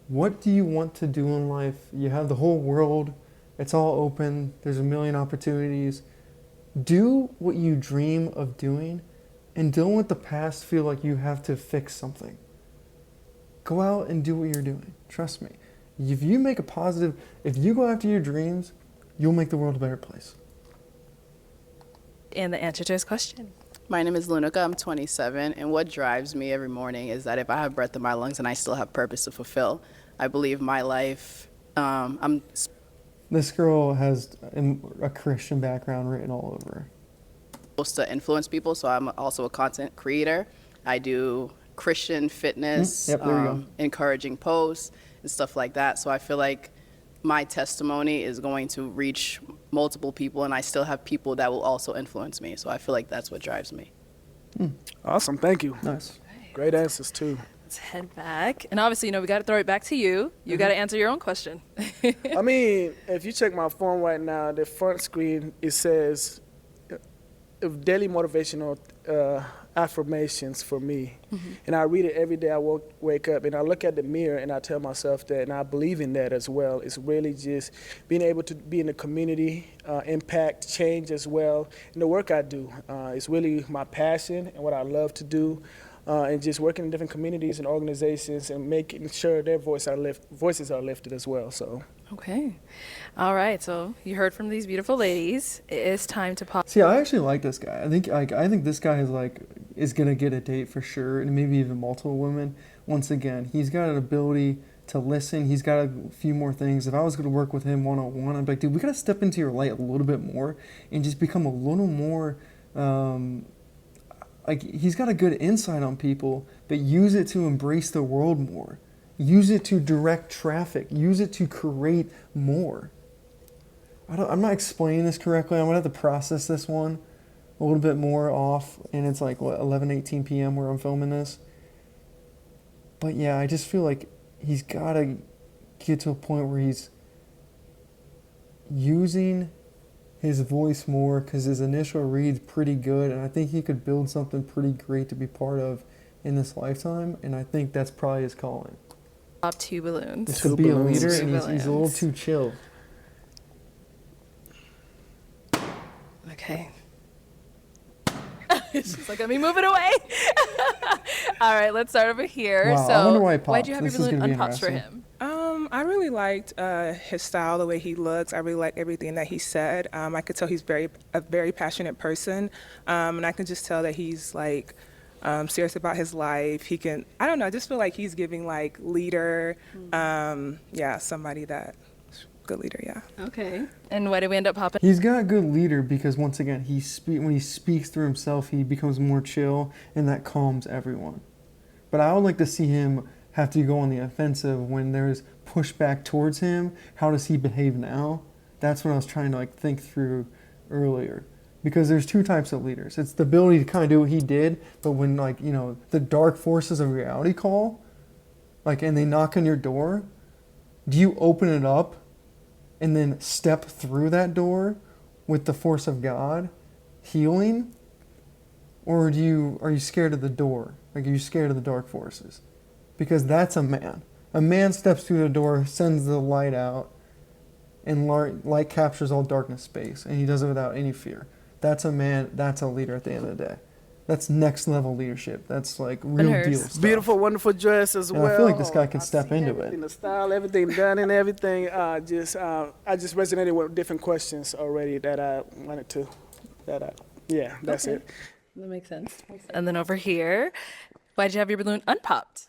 What do you want to do in life? You have the whole world. It's all open. There's a million opportunities. Do what you dream of doing, and don't let the past feel like you have to fix something. Go out and do what you're doing. Trust me. If you make a positive, if you go after your dreams, you'll make the world a better place. And the answer to his question. My name is Lunica. I'm 27, and what drives me every morning is that if I have breath in my lungs and I still have purpose to fulfill, I believe my life. I'm This girl has a Christian background written all over her. supposed to influence people, so I'm also a content creator. I do Christian fitness, Yep, there we go. encouraging posts and stuff like that. So I feel like my testimony is going to reach multiple people, and I still have people that will also influence me. So I feel like that's what drives me. Awesome. Thank you. Nice. Great answers, too. Let's head back. And obviously, we got to throw it back to you. You got to answer your own question. I mean, if you check my phone right now, the front screen, it says daily motivational affirmations for me. And I read it every day I wake up, and I look at the mirror and I tell myself that, and I believe in that as well. It's really just being able to be in the community, impact change as well. And the work I do is really my passion and what I love to do. And just working in different communities and organizations and making sure their voices are lifted as well. So. Okay. All right. So you heard from these beautiful ladies. It is time to pop. See, I actually like this guy. I think this guy is gonna get a date for sure, and maybe even multiple women. Once again, he's got an ability to listen. He's got a few more things. If I was gonna work with him one-on-one, I'd be like, dude, we gotta step into your light a little bit more and just become a little more. He's got a good insight on people, but use it to embrace the world more. Use it to direct traffic. Use it to create more. I'm not explaining this correctly. I'm going to have to process this one a little bit more off. And it's like, 11:18 p.m. where I'm filming this. But yeah, I just feel like he's got to get to a point where he's using his voice more, because his initial read's pretty good, and I think he could build something pretty great to be part of in this lifetime, and I think that's probably his calling. Pop 2 balloons. Is to be a leader, and he's a little too chill. Okay. She's like, let me move it away. All right, let's start over here. Wow, so I wonder why he popped. why'd you have This your is balloon gonna be unpopped for interesting. him? I really liked his style, the way he looks. I really like everything that he said. I could tell he's a very passionate person, and I can just tell that he's like serious about his life. He can, I don't know, I just feel like he's giving like leader, somebody that good leader, yeah. Okay. And why did we end up popping? He's got a good leader because, once again, when he speaks through himself, he becomes more chill, and that calms everyone. But I would like to see him have to go on the offensive when there's pushback towards him. How does he behave now? That's what I was trying to think through earlier. Because there's two types of leaders. It's the ability to kind of do what he did, but when the dark forces of reality call, and they knock on your door, do you open it up and then step through that door with the force of God healing? Or are you scared of the door? Are you scared of the dark forces? Because that's a man. A man steps through the door, sends the light out, and light captures all darkness space, and he does it without any fear. That's a man, that's a leader at the end of the day. That's next level leadership. That's real deal stuff. Beautiful, wonderful dress as And well. I feel like this guy can step into it. The style, everything done and everything. I just resonated with different questions already that I wanted to. That's it. That makes sense. And then over here, why'd you have your balloon unpopped?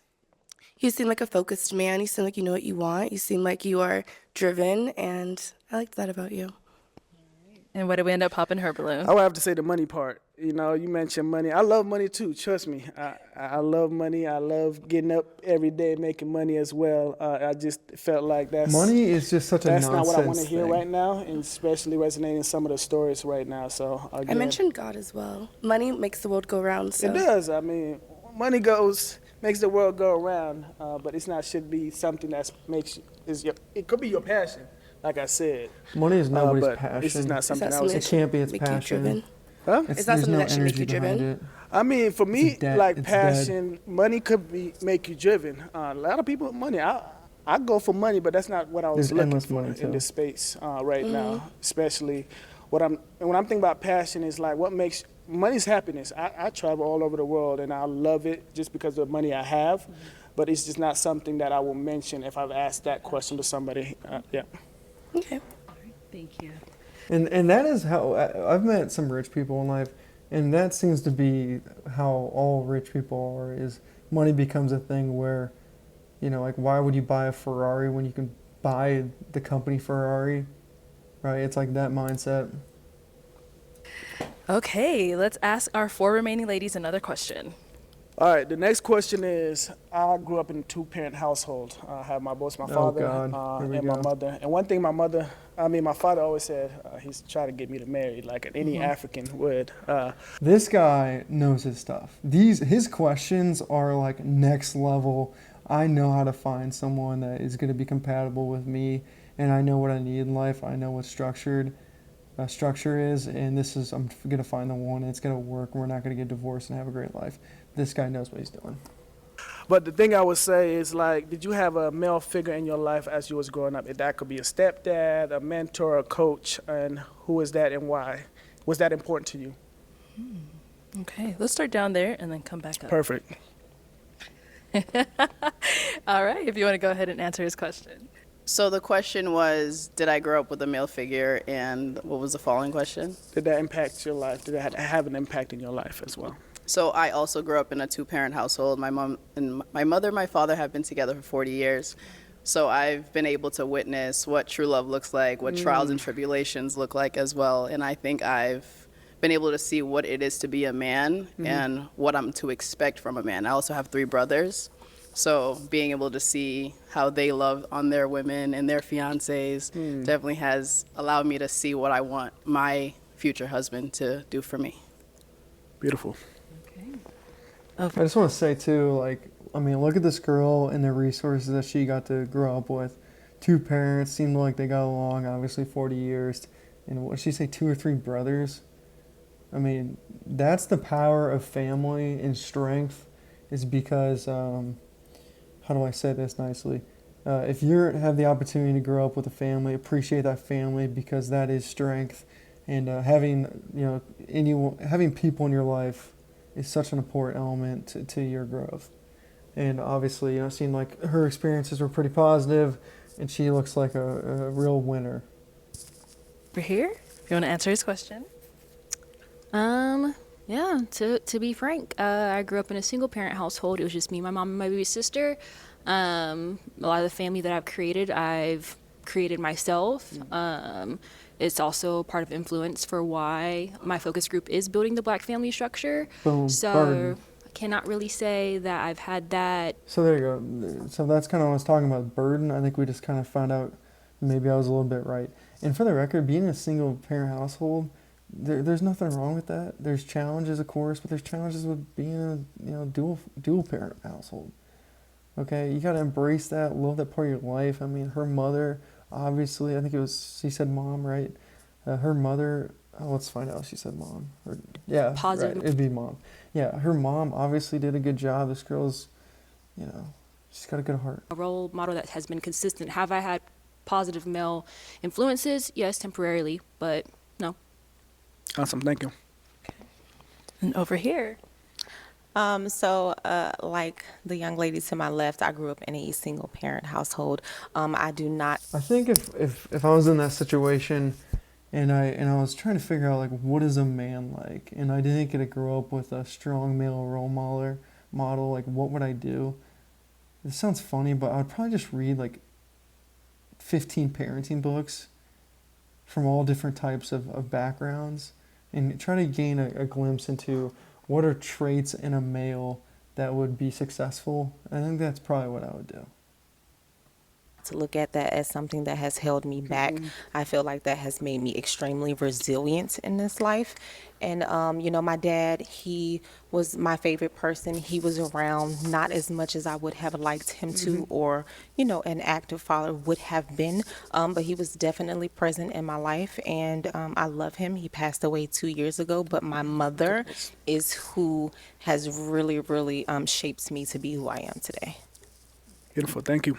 You seem like a focused man. You seem like you know what you want. You seem like you are driven, and I liked that about you. And why did we end up popping her balloon? I would have to say the money part. You mentioned money. I love money too. Trust me. I love money. I love getting up every day making money as well. I just felt like money is just such a that's nonsense not what I want to hear thing. right now, and especially resonating some of the stories right now. So I mentioned God as well. Money makes the world go round. So. It does. I mean, money makes the world go around, but should be something that it could be your passion. Like I said, money is nobody's but passion. This is not something else. It can't be its passion. Driven? Huh? Is that something that should make you energy behind driven? it. I mean, for me, dead. like It's passion, money could make you driven. A lot of people, money. I go for money, but that's not what I was There's looking endless for money, in too. this space right now. Especially, when I'm thinking about passion, is like what makes money's happiness. I travel all over the world, and I love it just because of the money I have. But it's just not something that I will mention if I've asked that question to somebody. Yeah. Okay. Thank you. And that is how I've met some rich people in life, and that seems to be how all rich people are. Is money becomes a thing where, you know, like why would you buy a Ferrari when you can buy the company Ferrari, right? It's like that mindset. Okay, let's ask our 4 remaining ladies another question. All right, the next question is, I grew up in a 2-parent household. I have both my father God. Here we and my go. mother. And one thing my father always said, he's trying to get me to marry like any African would. This guy knows his stuff. His questions are like next level. I know how to find someone that is going to be compatible with me, and I know what I need in life. I know what structure is, and I'm going to find the one, and it's going to work. We're not going to get divorced and have a great life. This guy knows what he's doing. But the thing I would say is, like, did you have a male figure in your life as you was growing up? That could be a stepdad, a mentor, a coach, and who is that and why? Was that important to you? Okay, let's start down there and then come back up. Perfect. All right, if you want to go ahead and answer his question. So the question was, did I grow up with a male figure, and what was the following question? Did that impact your life? Did that have an impact in your life as well? So I also grew up in a 2-parent household. My mother and my father have been together for 40 years. So I've been able to witness what true love looks like, what trials and tribulations look like as well. And I think I've been able to see what it is to be a man and what I'm to expect from a man. I also have 3 brothers. So being able to see how they love on their women and their fiancés definitely has allowed me to see what I want my future husband to do for me. Beautiful. I just want to say too, like, I mean, look at this girl and the resources that she got to grow up with. 2 parents, seemed like they got along, obviously 40 years. And what did she say, 2 or 3 brothers? I mean, that's the power of family and strength, is because, how do I say this nicely? If you have the opportunity to grow up with a family, appreciate that family, because that is strength. And having people in your life is such an important element to your growth. And obviously, it seemed like her experiences were pretty positive, and she looks like a real winner. Over here, if you want to answer his question. Yeah, to be frank, I grew up in a single parent household. It was just me, my mom, and my baby sister. A lot of the family that I've created myself. It's also part of influence for why my focus group is building the Black family structure. Boom. So Pardon. I cannot really say that I've had that. So there you go. So that's kind of what I was talking about, burden. I think we just kind of found out maybe I was a little bit right. And for the record, being in a single parent household, there's nothing wrong with that. There's challenges, of course, but there's challenges with being a dual parent household. Okay, you got to embrace that, love that part of your life. I mean, her mother, obviously, I think she said mom, right? Her mother, let's find out. She said mom. Yeah, Positive. Right, it'd be mom. Yeah, her mom obviously did a good job. This girl's, she's got a good heart. A role model that has been consistent. Have I had positive male influences? Yes, temporarily, but no. Awesome, thank you. And over here. Like the young lady to my left, I grew up in a single parent household. I do not. I think if I was in that situation and I was trying to figure out, like, what is a man like, and I didn't get to grow up with a strong male role model, like, what would I do? This sounds funny, but I would probably just read like 15 parenting books from all different types of backgrounds and try to gain a glimpse into what are traits in a male that would be successful. I think that's probably what I would do. to look at that as something that has held me back. I feel like that has made me extremely resilient in this life. And, you know, my dad, he was my favorite person. He was around not as much as I would have liked him to, or, you know, an active father would have been. But he was definitely present in my life, and I love him. He passed away 2 years ago, but my mother is who has really, really shaped me to be who I am today. Beautiful. Thank you.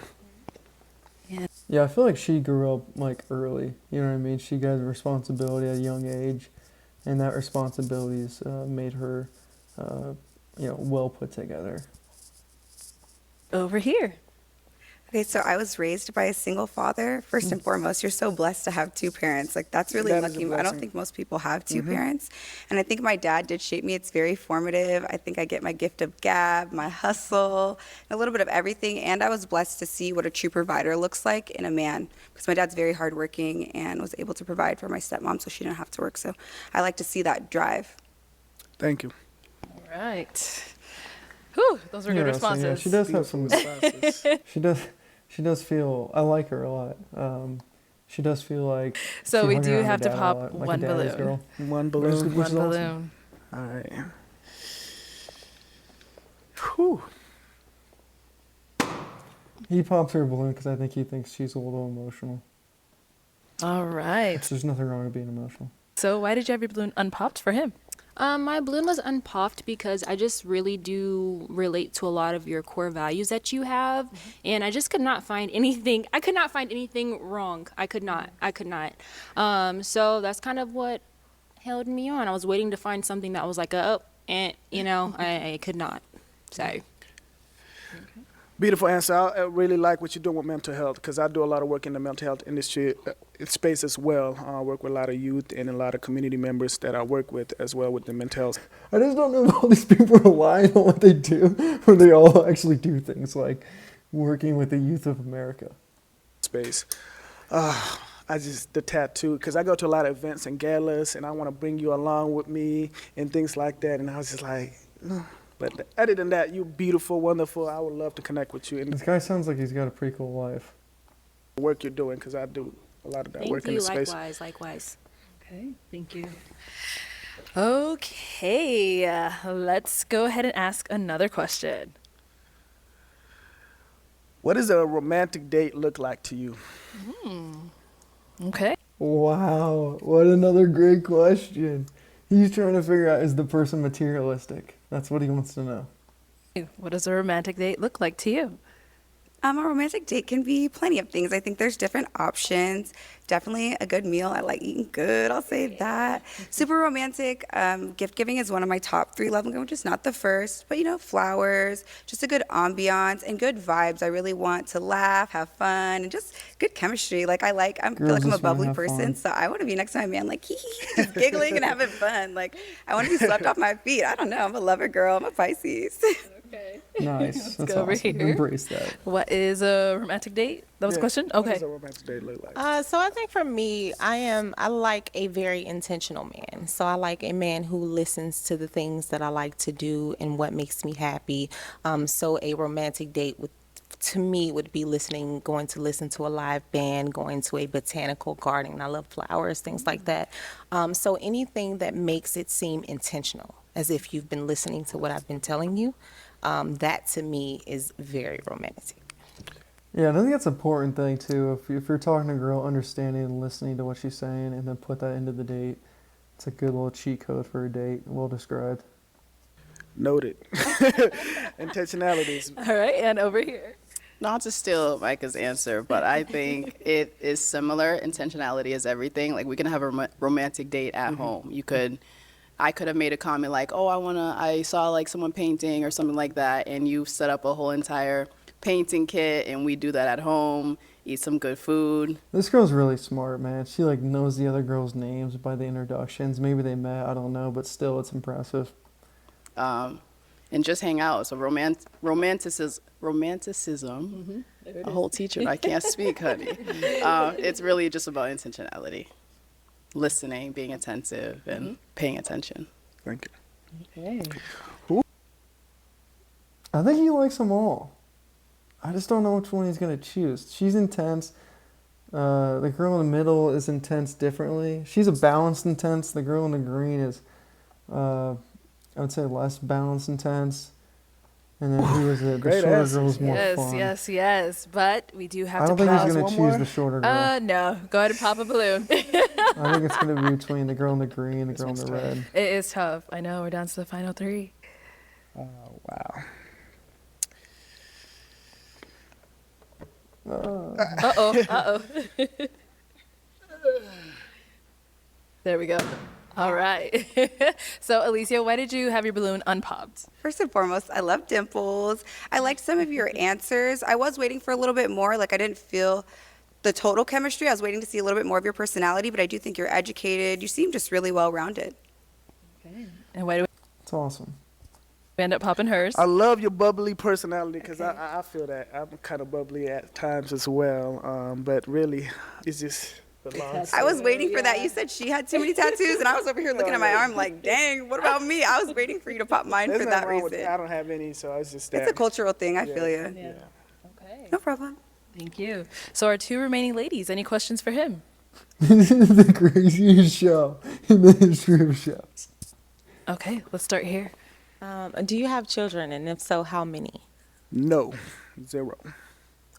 Yeah, I feel like she grew up like early. You know what I mean? She got responsibility at a young age, and that responsibilities made her, well put together. Over here. Okay, so I was raised by a single father. First and foremost, you're so blessed to have two parents. Like, that's really That is a lucky. I don't blessing. think most people have two parents. And I think my dad did shape me. It's very formative. I think I get my gift of gab, my hustle, a little bit of everything. And I was blessed to see what a true provider looks like in a man, because my dad's very hardworking and was able to provide for my stepmom so she didn't have to work. So I like to see that drive. Thank you. All right. Whew, those were good Interesting, responses. Yeah, she does have some. She does feel. I like her a lot. She does feel like. So she we hung do around her have to dad a pop lot, like a one daddy's balloon. girl. One balloon. Which is One awesome. balloon. All right. Whew. He pops her a balloon because I think he thinks she's a little emotional. All right. There's nothing wrong with being emotional. So why did you have your balloon unpopped for him? My balloon was unpopped because I just really do relate to a lot of your core values that you have, and I just could not find anything. I could not find anything wrong. I could not. So that's kind of what held me on. I was waiting to find something that was like I could not. So. Beautiful answer. I really like what you're doing with mental health, because I do a lot of work in the mental health industry space as well. I work with a lot of youth and a lot of community members that I work with as well with the mental health I just don't know if all these people are lying on what they do, when they all actually do things like working with the youth of America. space. The tattoo, because I go to a lot of events and galas, and I want to bring you along with me and things like that. And I was just like, no. But other than that, you're beautiful, wonderful. I would love to connect with you and This guy sounds like he's got a pretty cool life. the work you're doing, because I do a lot of that work in the space. Likewise. Okay, thank you. Okay, let's go ahead and ask another question. What does a romantic date look like to you? Okay. Wow, what another great question. He's trying to figure out, is the person materialistic? That's what he wants to know. What does a romantic date look like to you? A romantic date can be plenty of things. I think there's different options. Definitely a good meal. I like eating good. I'll say that. Super romantic. Gift giving is one of my top 3 love languages. Not the first, but flowers, just a good ambiance and good vibes. I really want to laugh, have fun, and just good chemistry. I feel like I'm Girls a just wanna bubbly have person, fun. so I want to be next to my man, like just giggling and having fun. I want to be swept off my feet. I don't know. I'm a lover girl. I'm a Pisces. Okay. Nice. That's go over awesome. here. Embrace that. What is a romantic date? That was the question? What Okay. does a romantic date look like? So I think for me, I like a very intentional man. So I like a man who listens to the things that I like to do and what makes me happy. So a romantic date to me would be going to listen to a live band, going to a botanical garden. I love flowers, things like that. So anything that makes it seem intentional, as if you've been listening to what I've been telling you, that to me is very romantic. Yeah, I think that's an important thing too. If you're talking to a girl, understanding and listening to what she's saying, and then put that into the date, it's a good little cheat code for a date. Well described. Noted. Intentionalities. All right, and over here. Not to steal Micah's answer, but I think it is similar. Intentionality is everything. We can have a romantic date at home. I could have made a comment like, oh, I saw someone painting or something like that, and you set up a whole entire painting kit, and we do that at home, eat some good food. This girl's really smart, man. She knows the other girls' names by the introductions. Maybe they met, I don't know, but still, it's impressive. And just hang out. So romanticism. A whole teacher, and I can't speak, honey. It's really just about intentionality, listening, being attentive, and paying attention. Thank you. Okay. I think he likes them all. I just don't know which one he's gonna choose. She's intense. The girl in the middle is intense differently. She's a balanced intense. The girl in the green is, I would say, less balanced intense. And then who is it? The Great shorter answers. girl is more Yes, fun. yes. But we do have I to don't think he's pause. gonna one choose more? the shorter girl. No. Go ahead and pop a balloon. I think it's gonna be between the girl in the green and the girl in the red. It is tough. I know. We're down to the final 3. Oh, wow. Uh-oh. There we go. All right. So, Alicia, why did you have your balloon unpopped? First and foremost, I love dimples. I liked some of your answers. I was waiting for a little bit more. Like, I didn't feel the total chemistry. I was waiting to see a little bit more of your personality, but I do think you're educated. You seem just really well-rounded. Okay. And why do It's awesome. we end up popping hers? I love your bubbly personality because I feel that. I'm kind of bubbly at times as well. But really, it's just the long I was waiting for that. You said she had too many tattoos, and I was over here looking at my arm like, dang, what about me? I was waiting for you to pop mine There's for nothing that wrong with reason. it. I don't have any, so it's just that. It's a cultural thing. I feel you. Yeah. Okay. No problem. Thank you. So, our 2 remaining ladies, any questions for him? This is the craziest show in the history of shows. Okay, let's start here. Do you have children, and if so, how many? No, 0.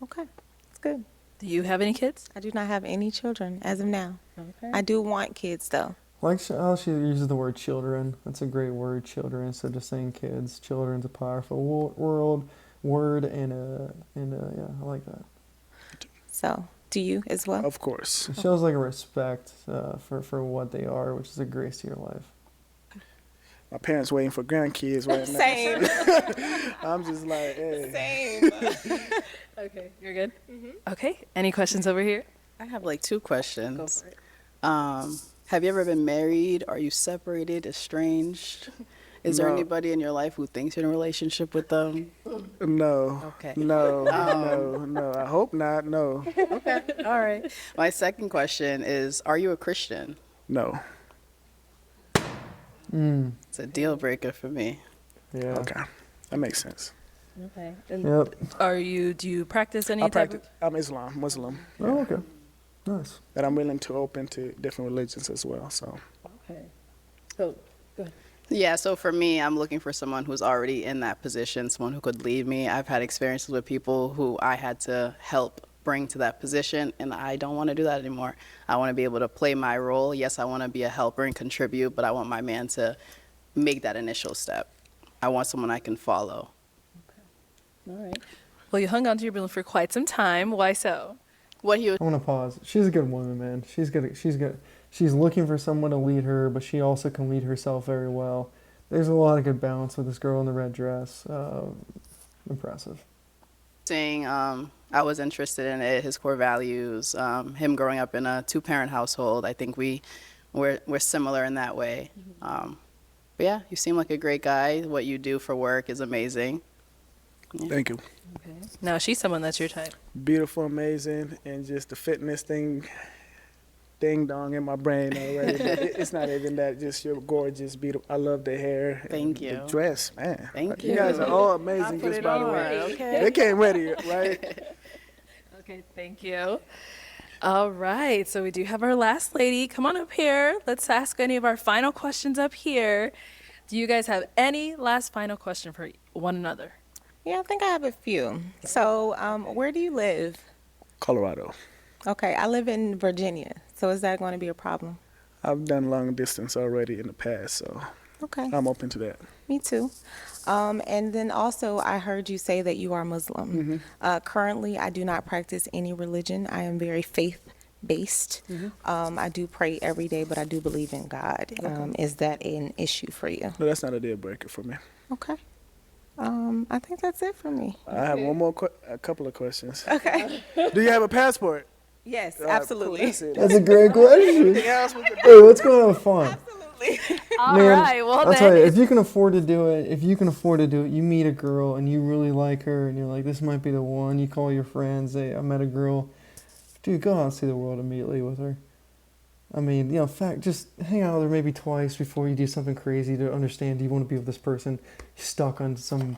Okay, that's good. Do you have any kids? I do not have any children as of now. Okay. I do want kids, though. Like how she uses the word children. That's a great word, children, instead of saying kids. Children's a powerful word, and yeah, I like that. So, do you as well? Of course. It shows like a respect for what they are, which is a grace to your life. My parents waiting for grandkids right now. Same. I'm just like, hey. Same. Okay, you're good? Okay, any questions over here? I have like 2 questions. Go for it. Have you ever been married? Are you separated, estranged? Is there No. anybody in your life who thinks you're in a relationship with them? No. Okay. No. No. I hope not. No. Okay, all right. My second question is, are you a Christian? No. It's a deal breaker for me. Yeah. Okay. That makes sense. Okay. Yep. Do you practice any I type practice. I'm Muslim. Oh, okay. Nice. But I'm willing to open to different religions as well. So. Okay. So, go ahead. Yeah, so for me, I'm looking for someone who's already in that position, someone who could lead me. I've had experiences with people who I had to help bring to that position, and I don't want to do that anymore. I want to be able to play my role. Yes, I want to be a helper and contribute, but I want my man to make that initial step. I want someone I can follow. All right. Well, you hung on to your balloon for quite some time. Why so? What he was I want to pause. She's a good woman, man. She's good. She's good. She's looking for someone to lead her, but she also can lead herself very well. There's a lot of good balance with this girl in the red dress. Impressive. saying I was interested in it, his core values, him growing up in a 2-parent household. I think we're similar in that way. But yeah, you seem like a great guy. What you do for work is amazing. Yeah. Thank you. Okay. Now, she's someone that's your type. Beautiful, amazing, and just the fitness thing, ding dong in my brain already. But it's not even that. Just you're gorgeous, beautiful. I love the hair. Thank and you. The dress, man. Thank You guys are all amazing. Just by the way, they came ready, right? Okay, thank you. All right, so we do have our last lady. Come on up here. Let's ask any of our final questions up here. Do you guys have any last final question for one another? Yeah, I think I have a few. So, where do you live? Colorado. Okay, I live in Virginia. So is that going to be a problem? I've done long distance already in the past, so Okay. I'm open to that. Me too. And then also, I heard you say that you are Muslim. Currently, I do not practice any religion. I am very faith-based. I do pray every day, but I do believe in God. Is that an issue for you? No, that's not a deal breaker for me. Okay. I think that's it for me. I have one more, a couple of questions. Okay. Do you have a passport? Yes, All right, absolutely. cool. That's it. That's a great question. Anything else we could do? Hey, what's going on with fun? All Man, right, well I'll tell you, then. if you can afford to do it, you meet a girl and you really like her and you're like, this might be the one. You call your friends, say, I met a girl. Dude, go out and see the world immediately with her. I mean, in fact, just hang out with her maybe twice before you do something crazy to understand, do you want to be with this person? You're stuck on some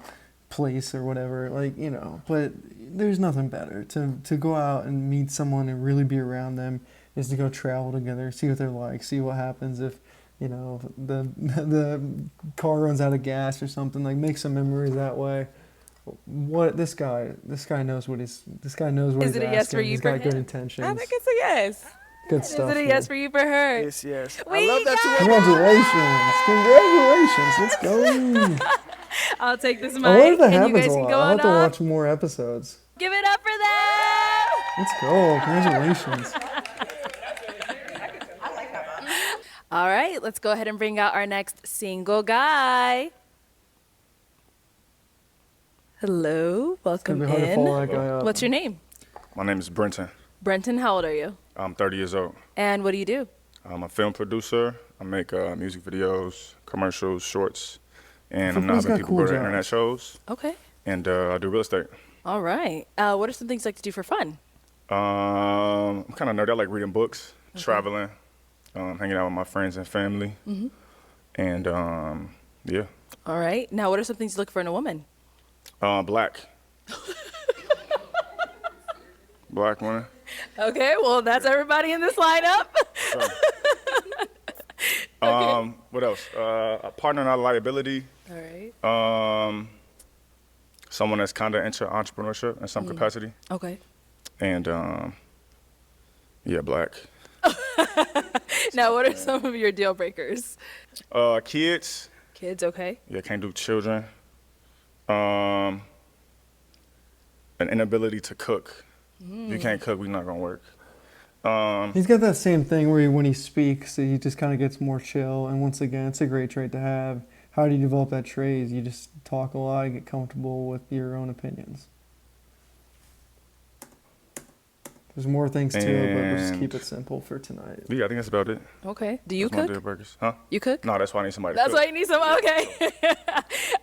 place or whatever, like, you know. But there's nothing better to go out and meet someone and really be around them is to go travel together, see what they're like, see what happens if, you know, the car runs out of gas or something. Like, make some memories that way. What this guy knows what he's Is it a yes for you He's for got good him? intentions. I think it's a yes. Good stuff. Is it a man. yes for you for her? Yes, yes. We I love that got you. Congratulations! Let's go. I'll take this mic, I wonder if that and you happens guys a can lot. go I'll on have to up. watch more episodes. Give it up for them! Let's go. Congratulations. All right, let's go ahead and bring out our next single guy. Hello, welcome gonna be hard to in. follow that guy up. What's your name? My name is Brenton. Brenton, how old are you? I'm 30 years old. And what do you do? I'm a film producer. I make music videos, commercials, shorts, and I'm Football's now got people cool go to jobs. internet shows. Okay. And I do real estate. All right. What are some things you like to do for fun? I'm kind of nerdy. I like reading books, traveling, hanging out with my friends and family, Mm-hmm. and yeah, All right. Now, what are some things you look for in a woman? black. Black woman. Okay, well, that's everybody in this lineup. What else? A partner, not a liability. All right. Someone that's kind of into entrepreneurship in some capacity. Okay. And yeah, black. Now, what are some of your deal breakers? Kids. Kids, okay. Yeah, can't do children. An inability to cook. If you can't cook, we're not gonna work. He's got that same thing where when he speaks, he just kind of gets more chill. And once again, it's a great trait to have. How do you develop that trait? You just talk a lot, get comfortable with your own opinions. There's more things to it, but we'll just keep it simple for tonight. Yeah, I think that's about it. Okay. Do you That's my cook? deal breakers. Huh? You cook? No, that's why I need somebody to That's cook. why you need some. Okay.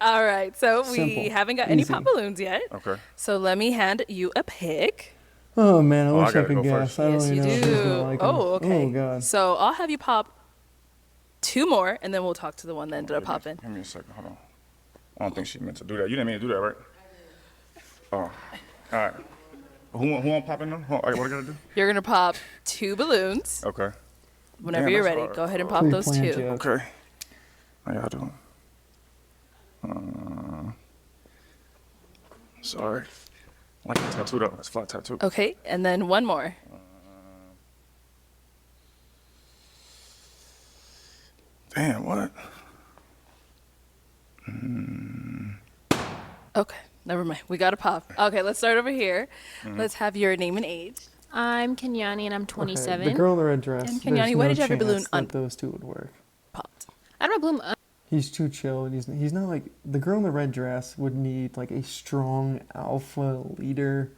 All right. So we Simple. haven't got any Easy. pop balloons yet. Okay. So let me hand you a pick. Oh man, I Oh, I wish I gotta could go guess. first. I don't Yes, even you know if he's do. gonna like 'em. Oh, okay. Oh god. So I'll have you pop 2 more, and then we'll talk to the one that ended up Give me- popping. Give me a second. Hold on. I don't think she meant to do that. You didn't mean to do that, right? Oh. All right. Who want popping them? What I gotta do? You're gonna pop 2 balloons. Okay. Whenever Damn, you're that's ready, hard. go ahead and pop Pre-planned those 2. joke. Okay. How y'all doing? Sorry. I like the tattoo though. That's flat tattoo. Okay, and then 1 more. Damn, what? Okay, never mind. We got to pop. Okay, let's start over here. Let's have your name and age. I'm Kenyani and I'm Okay, 27. the girl in the red dress. And there's Kenyani, why no did you have your balloon chance that un- those two would work. Popped. I had my balloon He's too chill, and he's not like the girl in the red dress would need like a strong alpha leader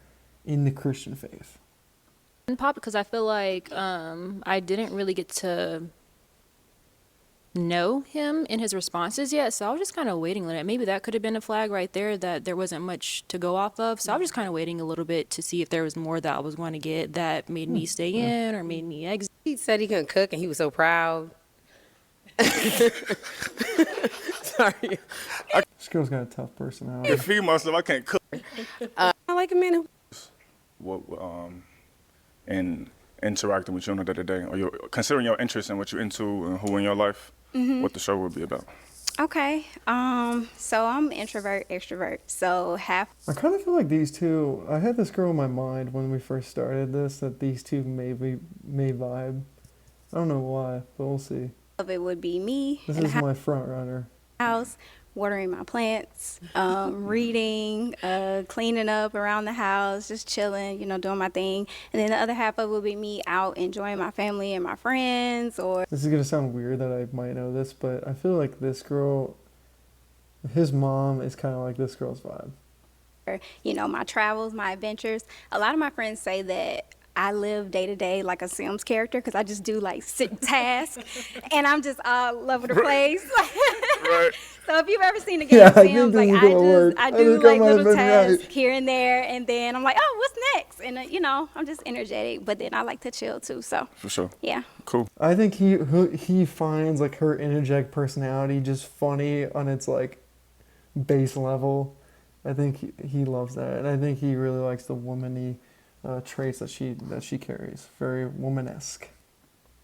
in the Christian faith. unpopped because I feel like I didn't really get to know him in his responses yet. So I was just kind of waiting a little bit. Maybe that could have been a flag right there that there wasn't much to go off of. So I was just kind of waiting a little bit to see if there was more that I was going to get that made me stay in or made me exit. He said he couldn't cook and he was so proud. Sorry. This girl's got a tough personality. I can feed myself. I can't cook. I like a man who What and interacting with you on the day to day, or considering your interest in what you're into and who in your life, what the show would be about. Okay. So I'm introvert, extrovert. So half I kind of feel like these two. I had this girl in my mind when we first started this that these two may vibe. I don't know why, but we'll see. of it would be me This in the is my front runner. house, watering my plants, reading, cleaning up around the house, just chilling, doing my thing. And then the other half of it would be me out enjoying my family and my friends, or This is gonna sound weird that I might know this, but I feel like this girl, his mom is kind of like this girl's vibe. my travels, my adventures. A lot of my friends say that I live day to day like a Sims character because I just do like sit tasks and I'm just all over the place. Right. So if you've ever seen the game Yeah, I think Sims, this like is gonna work. I I do think I like might have little been right. tasks here and there, and then I'm like, oh, what's next? And I'm just energetic, but then I like to chill too. So For sure. yeah. Cool. I think he finds like her energetic personality just funny on its like base level, I think he loves that, and I think he really likes the womanly traits that she carries. Very womanesque.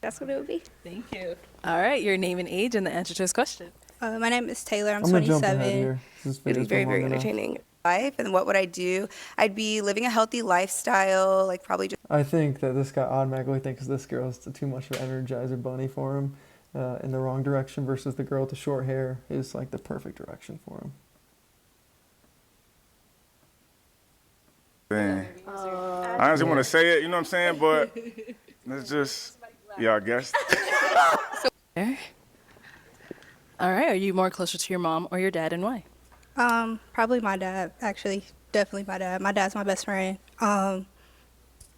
That's what it would be. Thank you. All right, your name and age and the answer to his question. My name is Taylor. I'm gonna jump 27. ahead here. This It'd video's be very, been very long enough. entertaining. Life, and what would I do? I'd be living a healthy lifestyle, like probably just I think that this guy automatically thinks this girl's too much of an Energizer bunny for him, in the wrong direction, versus the girl with the short hair is like the perfect direction for him. Dang. I honestly want to say it, you know what I'm saying? But it's just, yeah, I guess. All right, are you more closer to your mom or your dad, and why? Probably my dad, actually. Definitely my dad. My dad's my best friend.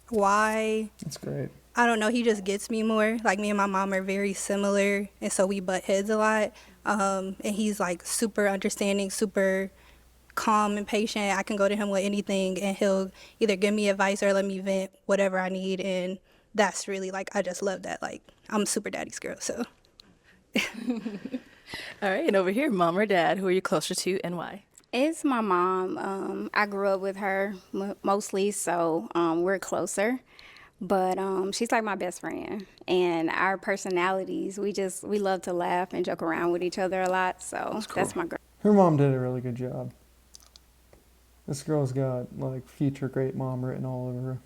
Why? That's great. I don't know. He just gets me more. Like, me and my mom are very similar, and so we butt heads a lot. And he's like super understanding, super calm and patient. I can go to him with anything, and he'll either give me advice or let me vent whatever I need. And that's really, like, I just love that. Like, I'm a super daddy's girl, so. All right, and over here, mom or dad, who are you closer to and why? It's my mom. I grew up with her mostly, so we're closer. But she's like my best friend, and our personalities, we love to laugh and joke around with each other a lot. So that's my girl. Her mom did a really good job. This girl's got like future great mom written all over her.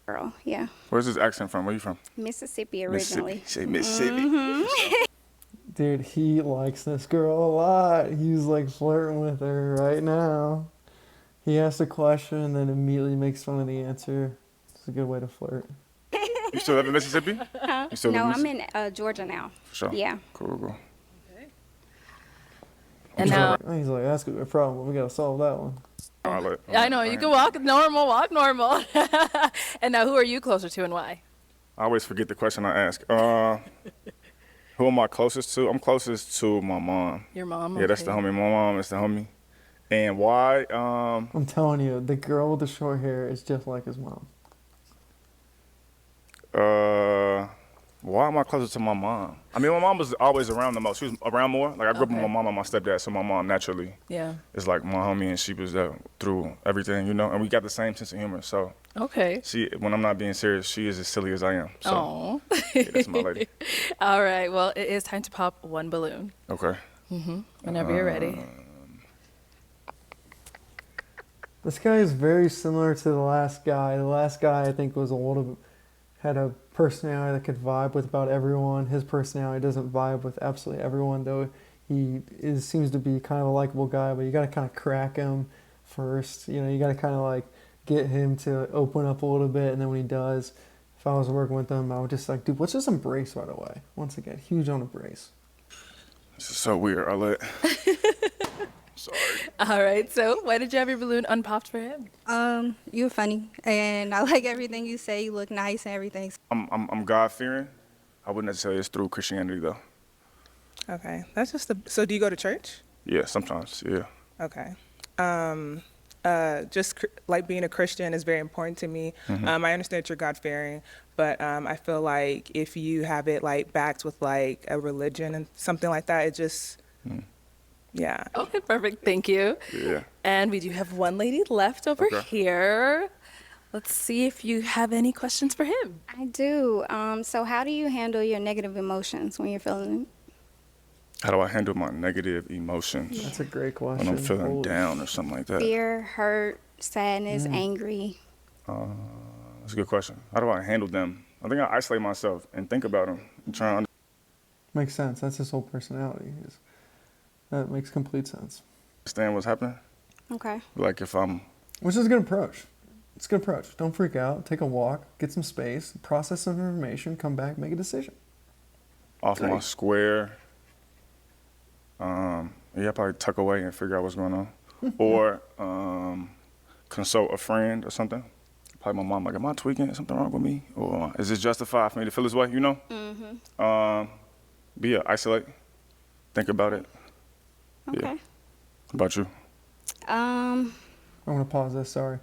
Girl, yeah. Where's this accent from? Where you from? Mississippi originally. Say Mississippi. Dude, he likes this girl a lot. He's like flirting with her right now. He asks a question and then immediately makes fun of the answer. It's a good way to flirt. You still live in Mississippi? Huh? You still live No, in I'm in Georgia now. For sure. Yeah. Cool. And now, He's like, that's a good problem. We gotta solve that one. I know, you can walk normal. And now, who are you closer to and why? I always forget the question I ask. Who am I closest to? I'm closest to my mom. Your mom? Yeah, that's the homie. My mom is the homie. And why? I'm telling you, the girl with the short hair is just like his mom. Why am I closer to my mom? I mean, my mom was always around the most. She was around more. Like, I grew up with my mom and my stepdad, so my mom naturally is like my homie, and she was there through everything, you know? And we got the same sense of humor, so. Okay. When I'm not being serious, she is as silly as I am. So, Oh. Yeah, that's my lady. All right, well, it is time to pop one balloon. Okay. Whenever you're ready. This guy is very similar to the last guy. The last guy, I think, was had a personality that could vibe with about everyone. His personality doesn't vibe with absolutely everyone, though he seems to be kind of a likable guy, but you got to kind of crack him first. You know, you got to kind of like get him to open up a little bit, and then when he does, if I was working with him, I would just like, dude, let's just embrace right away. Once again, huge on embrace. This is so weird. I'll let. Sorry. All right, so why did you have your balloon unpopped for him? You're funny, and I like everything you say. You look nice and everything. I'm God-fearing. I wouldn't necessarily it's through Christianity, though. Okay, that's just so. Do you go to church? Yeah, sometimes, yeah. Okay. Like being a Christian is very important to me. Mm-hmm. I understand that you're God-fearing, but I feel like if you have it like backed with like a religion and something like that, it just, yeah. Okay, perfect. Thank you. Yeah. And we do have one lady left over here. Let's see if you have any questions for him. I do. So how do you handle your negative emotions when you're feeling? How do I handle my negative emotions? That's a great question. When I'm feeling down or something like that. Fear, hurt, sadness, angry. That's a good question. How do I handle them? I think I isolate myself and think about them and try to Makes sense. That's his whole personality. That makes complete sense. understand what's happening. Okay. Like if I'm... Which is a good approach. It's a good approach. Don't freak out. Take a walk. Get some space. Process some information. Come back. Make a decision. off my square. Yeah, probably tuck away and figure out what's going on. Or consult a friend or something. Probably my mom, like, am I tweaking? Is something wrong with me? Or is it justified for me to feel this way, you know? But yeah, isolate. Think about it. Okay. Yeah. How about you? I want to pause this, sorry.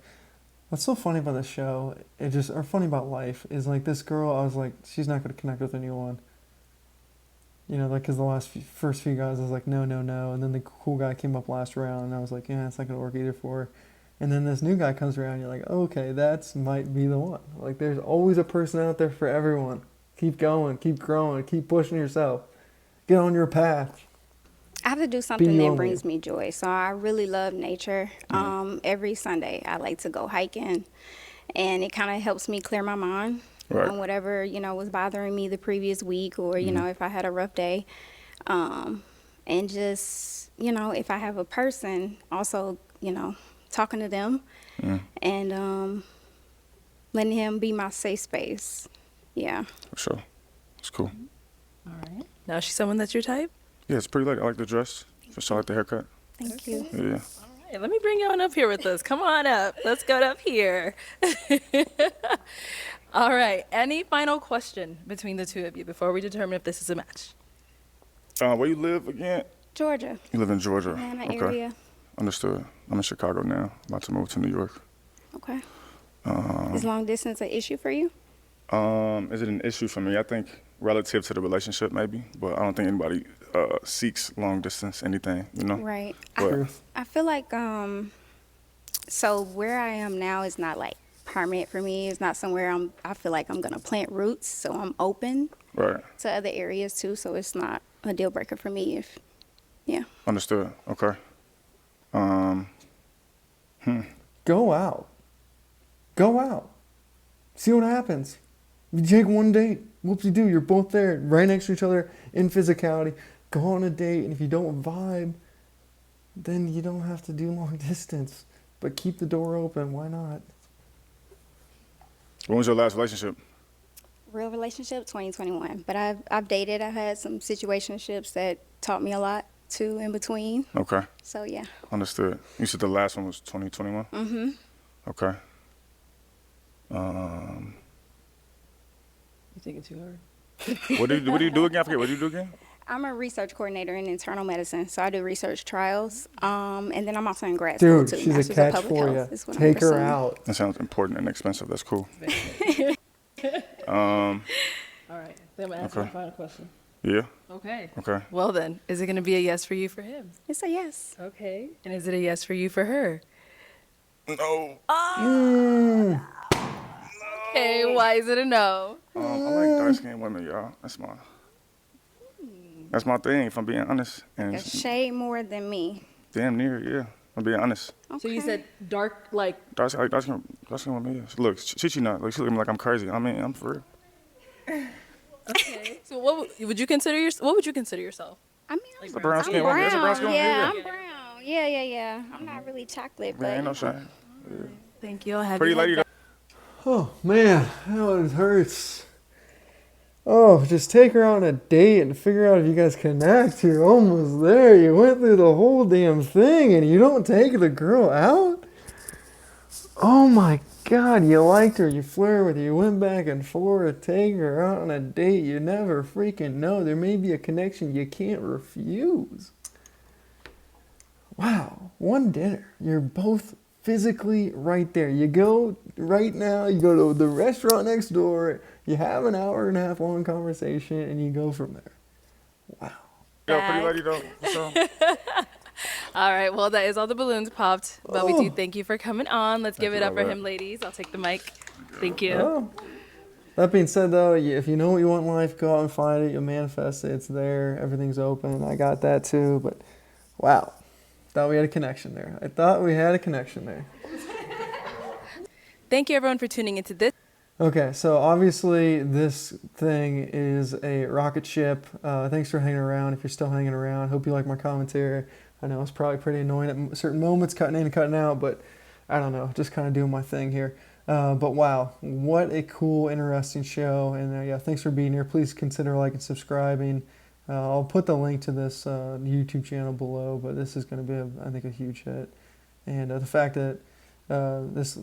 What's so funny about this show, or funny about life, is like this girl, I was like, she's not going to connect with anyone. You know, like, because the first few guys, I was like, no, no, no. And then the cool guy came up last round, and I was like, yeah, it's not going to work either for her. And then this new guy comes around, and you're like, okay, that's might be the one. Like, there's always a person out there for everyone. Keep going, keep growing, keep pushing yourself. Get on your path. I have to do something that lonely. brings me joy. So I really love nature. Every Sunday, I like to go hiking, and it kind of helps me clear my mind on whatever, you know, was bothering me the previous week, or, you know, if I had a rough day. And just, you know, if I have a person, also, you know, talking to them and letting him be my safe space. Yeah. For sure. It's cool. All right. Now, is she someone that's your type? Yeah, it's pretty late. I like the dress. For sure, I like the haircut. Thank you. Yeah. Hey, let me bring you on up here with us. Come on up. Let's go up here. All right. Any final question between the two of you before we determine if this is a match? Where you live again? Georgia. You live in Georgia. Atlanta Okay. area. Understood. I'm in Chicago now. About to move to New York. Okay. Is long distance an issue for you? Is it an issue for me? I think relative to the relationship, maybe, but I don't think anybody seeks long distance anything, you know? Right. But, I feel like, so where I am now is not like permanent for me. It's not somewhere I feel like I'm going to plant roots. So I'm open to other areas too. So it's not a deal breaker for me if, yeah. Understood. Okay. Go out. Go out. See what happens. You take one date. Whoop-de-doo. You're both there, right next to each other in physicality. Go on a date, and if you don't vibe, then you don't have to do long distance. But keep the door open. Why not? When was your last relationship? Real relationship, 2021. But I've dated. I've had some situationships that taught me a lot too in between. Okay. So yeah. Understood. You said the last one was 2021? Mm-hmm. Okay. You thinking too hard? What do you do again? I forget. What do you do again? I'm a research coordinator in internal medicine, so I do research trials. And then I'm also in grad school Dude, too. she's a Masters of catch Public for Health you. is what I'm Take her pursuing. out. That sounds important and expensive. That's cool. All right. Then I'm going to ask Okay. my final question. Yeah. Okay. Okay. Well then, is it going to be a yes for you for him? It's a yes. Okay. And is it a yes for you for her? No. Okay, why is it a no? I like dark skinned women, y'all. That's my thing, if I'm being honest. And A shade more than me. damn near, yeah. I'm being honest. So you said dark, like, Dark skin women, yeah. Look, she not. Like, she look at me like I'm crazy. I mean, I'm for real. okay. So what would you consider what would you consider yourself? I mean, It's a brown skin woman. That's a brown skin woman. Yeah, Yeah. I'm brown. Yeah. I'm not really chocolate, but Man, ain't no shame. Thank you. I'll have Pretty you lady, head Oh, man. That one hurts. Oh, just take her on a date and figure out if you guys connect. You're almost there. You went through the whole damn thing and you don't take the girl out? Oh my God, you liked her, you flirted with her, you went back and forth, take her out on a date. You never freaking know. There may be a connection you can't refuse. Wow, one dinner. You're both physically right there. You go right now, you go to the restaurant next door, you have an hour and a half long conversation, and you go from there. Wow. Yo, pretty lady though. What's up? All right. Well, that is all the balloons popped. But we do thank you for coming on. Let's give it up for him, ladies. I'll take the mic. Thank you. Oh. That being said, though, if you know what you want in life, go out and find it. You'll manifest it. It's there. Everything's open. I got that too. But wow. Thought we had a connection there. I thought we had a connection there. Thank you, everyone, for tuning into this. Okay, so obviously this thing is a rocket ship. Thanks for hanging around. If you're still hanging around, hope you like my commentary. I know it's probably pretty annoying at certain moments, cutting in and cutting out, but I don't know, just kind of doing my thing here. But wow, what a cool, interesting show. And yeah, thanks for being here. Please consider liking and subscribing. I'll put the link to this YouTube channel below, but this is going to be, I think, a huge hit. And the fact that this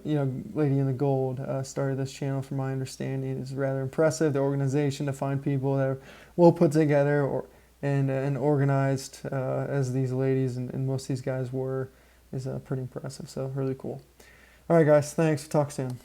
lady in the gold started this channel, from my understanding, is rather impressive. The organization to find people that are well put together and organized as these ladies and most of these guys were is pretty impressive. So really cool. All right, guys, thanks. Talk soon.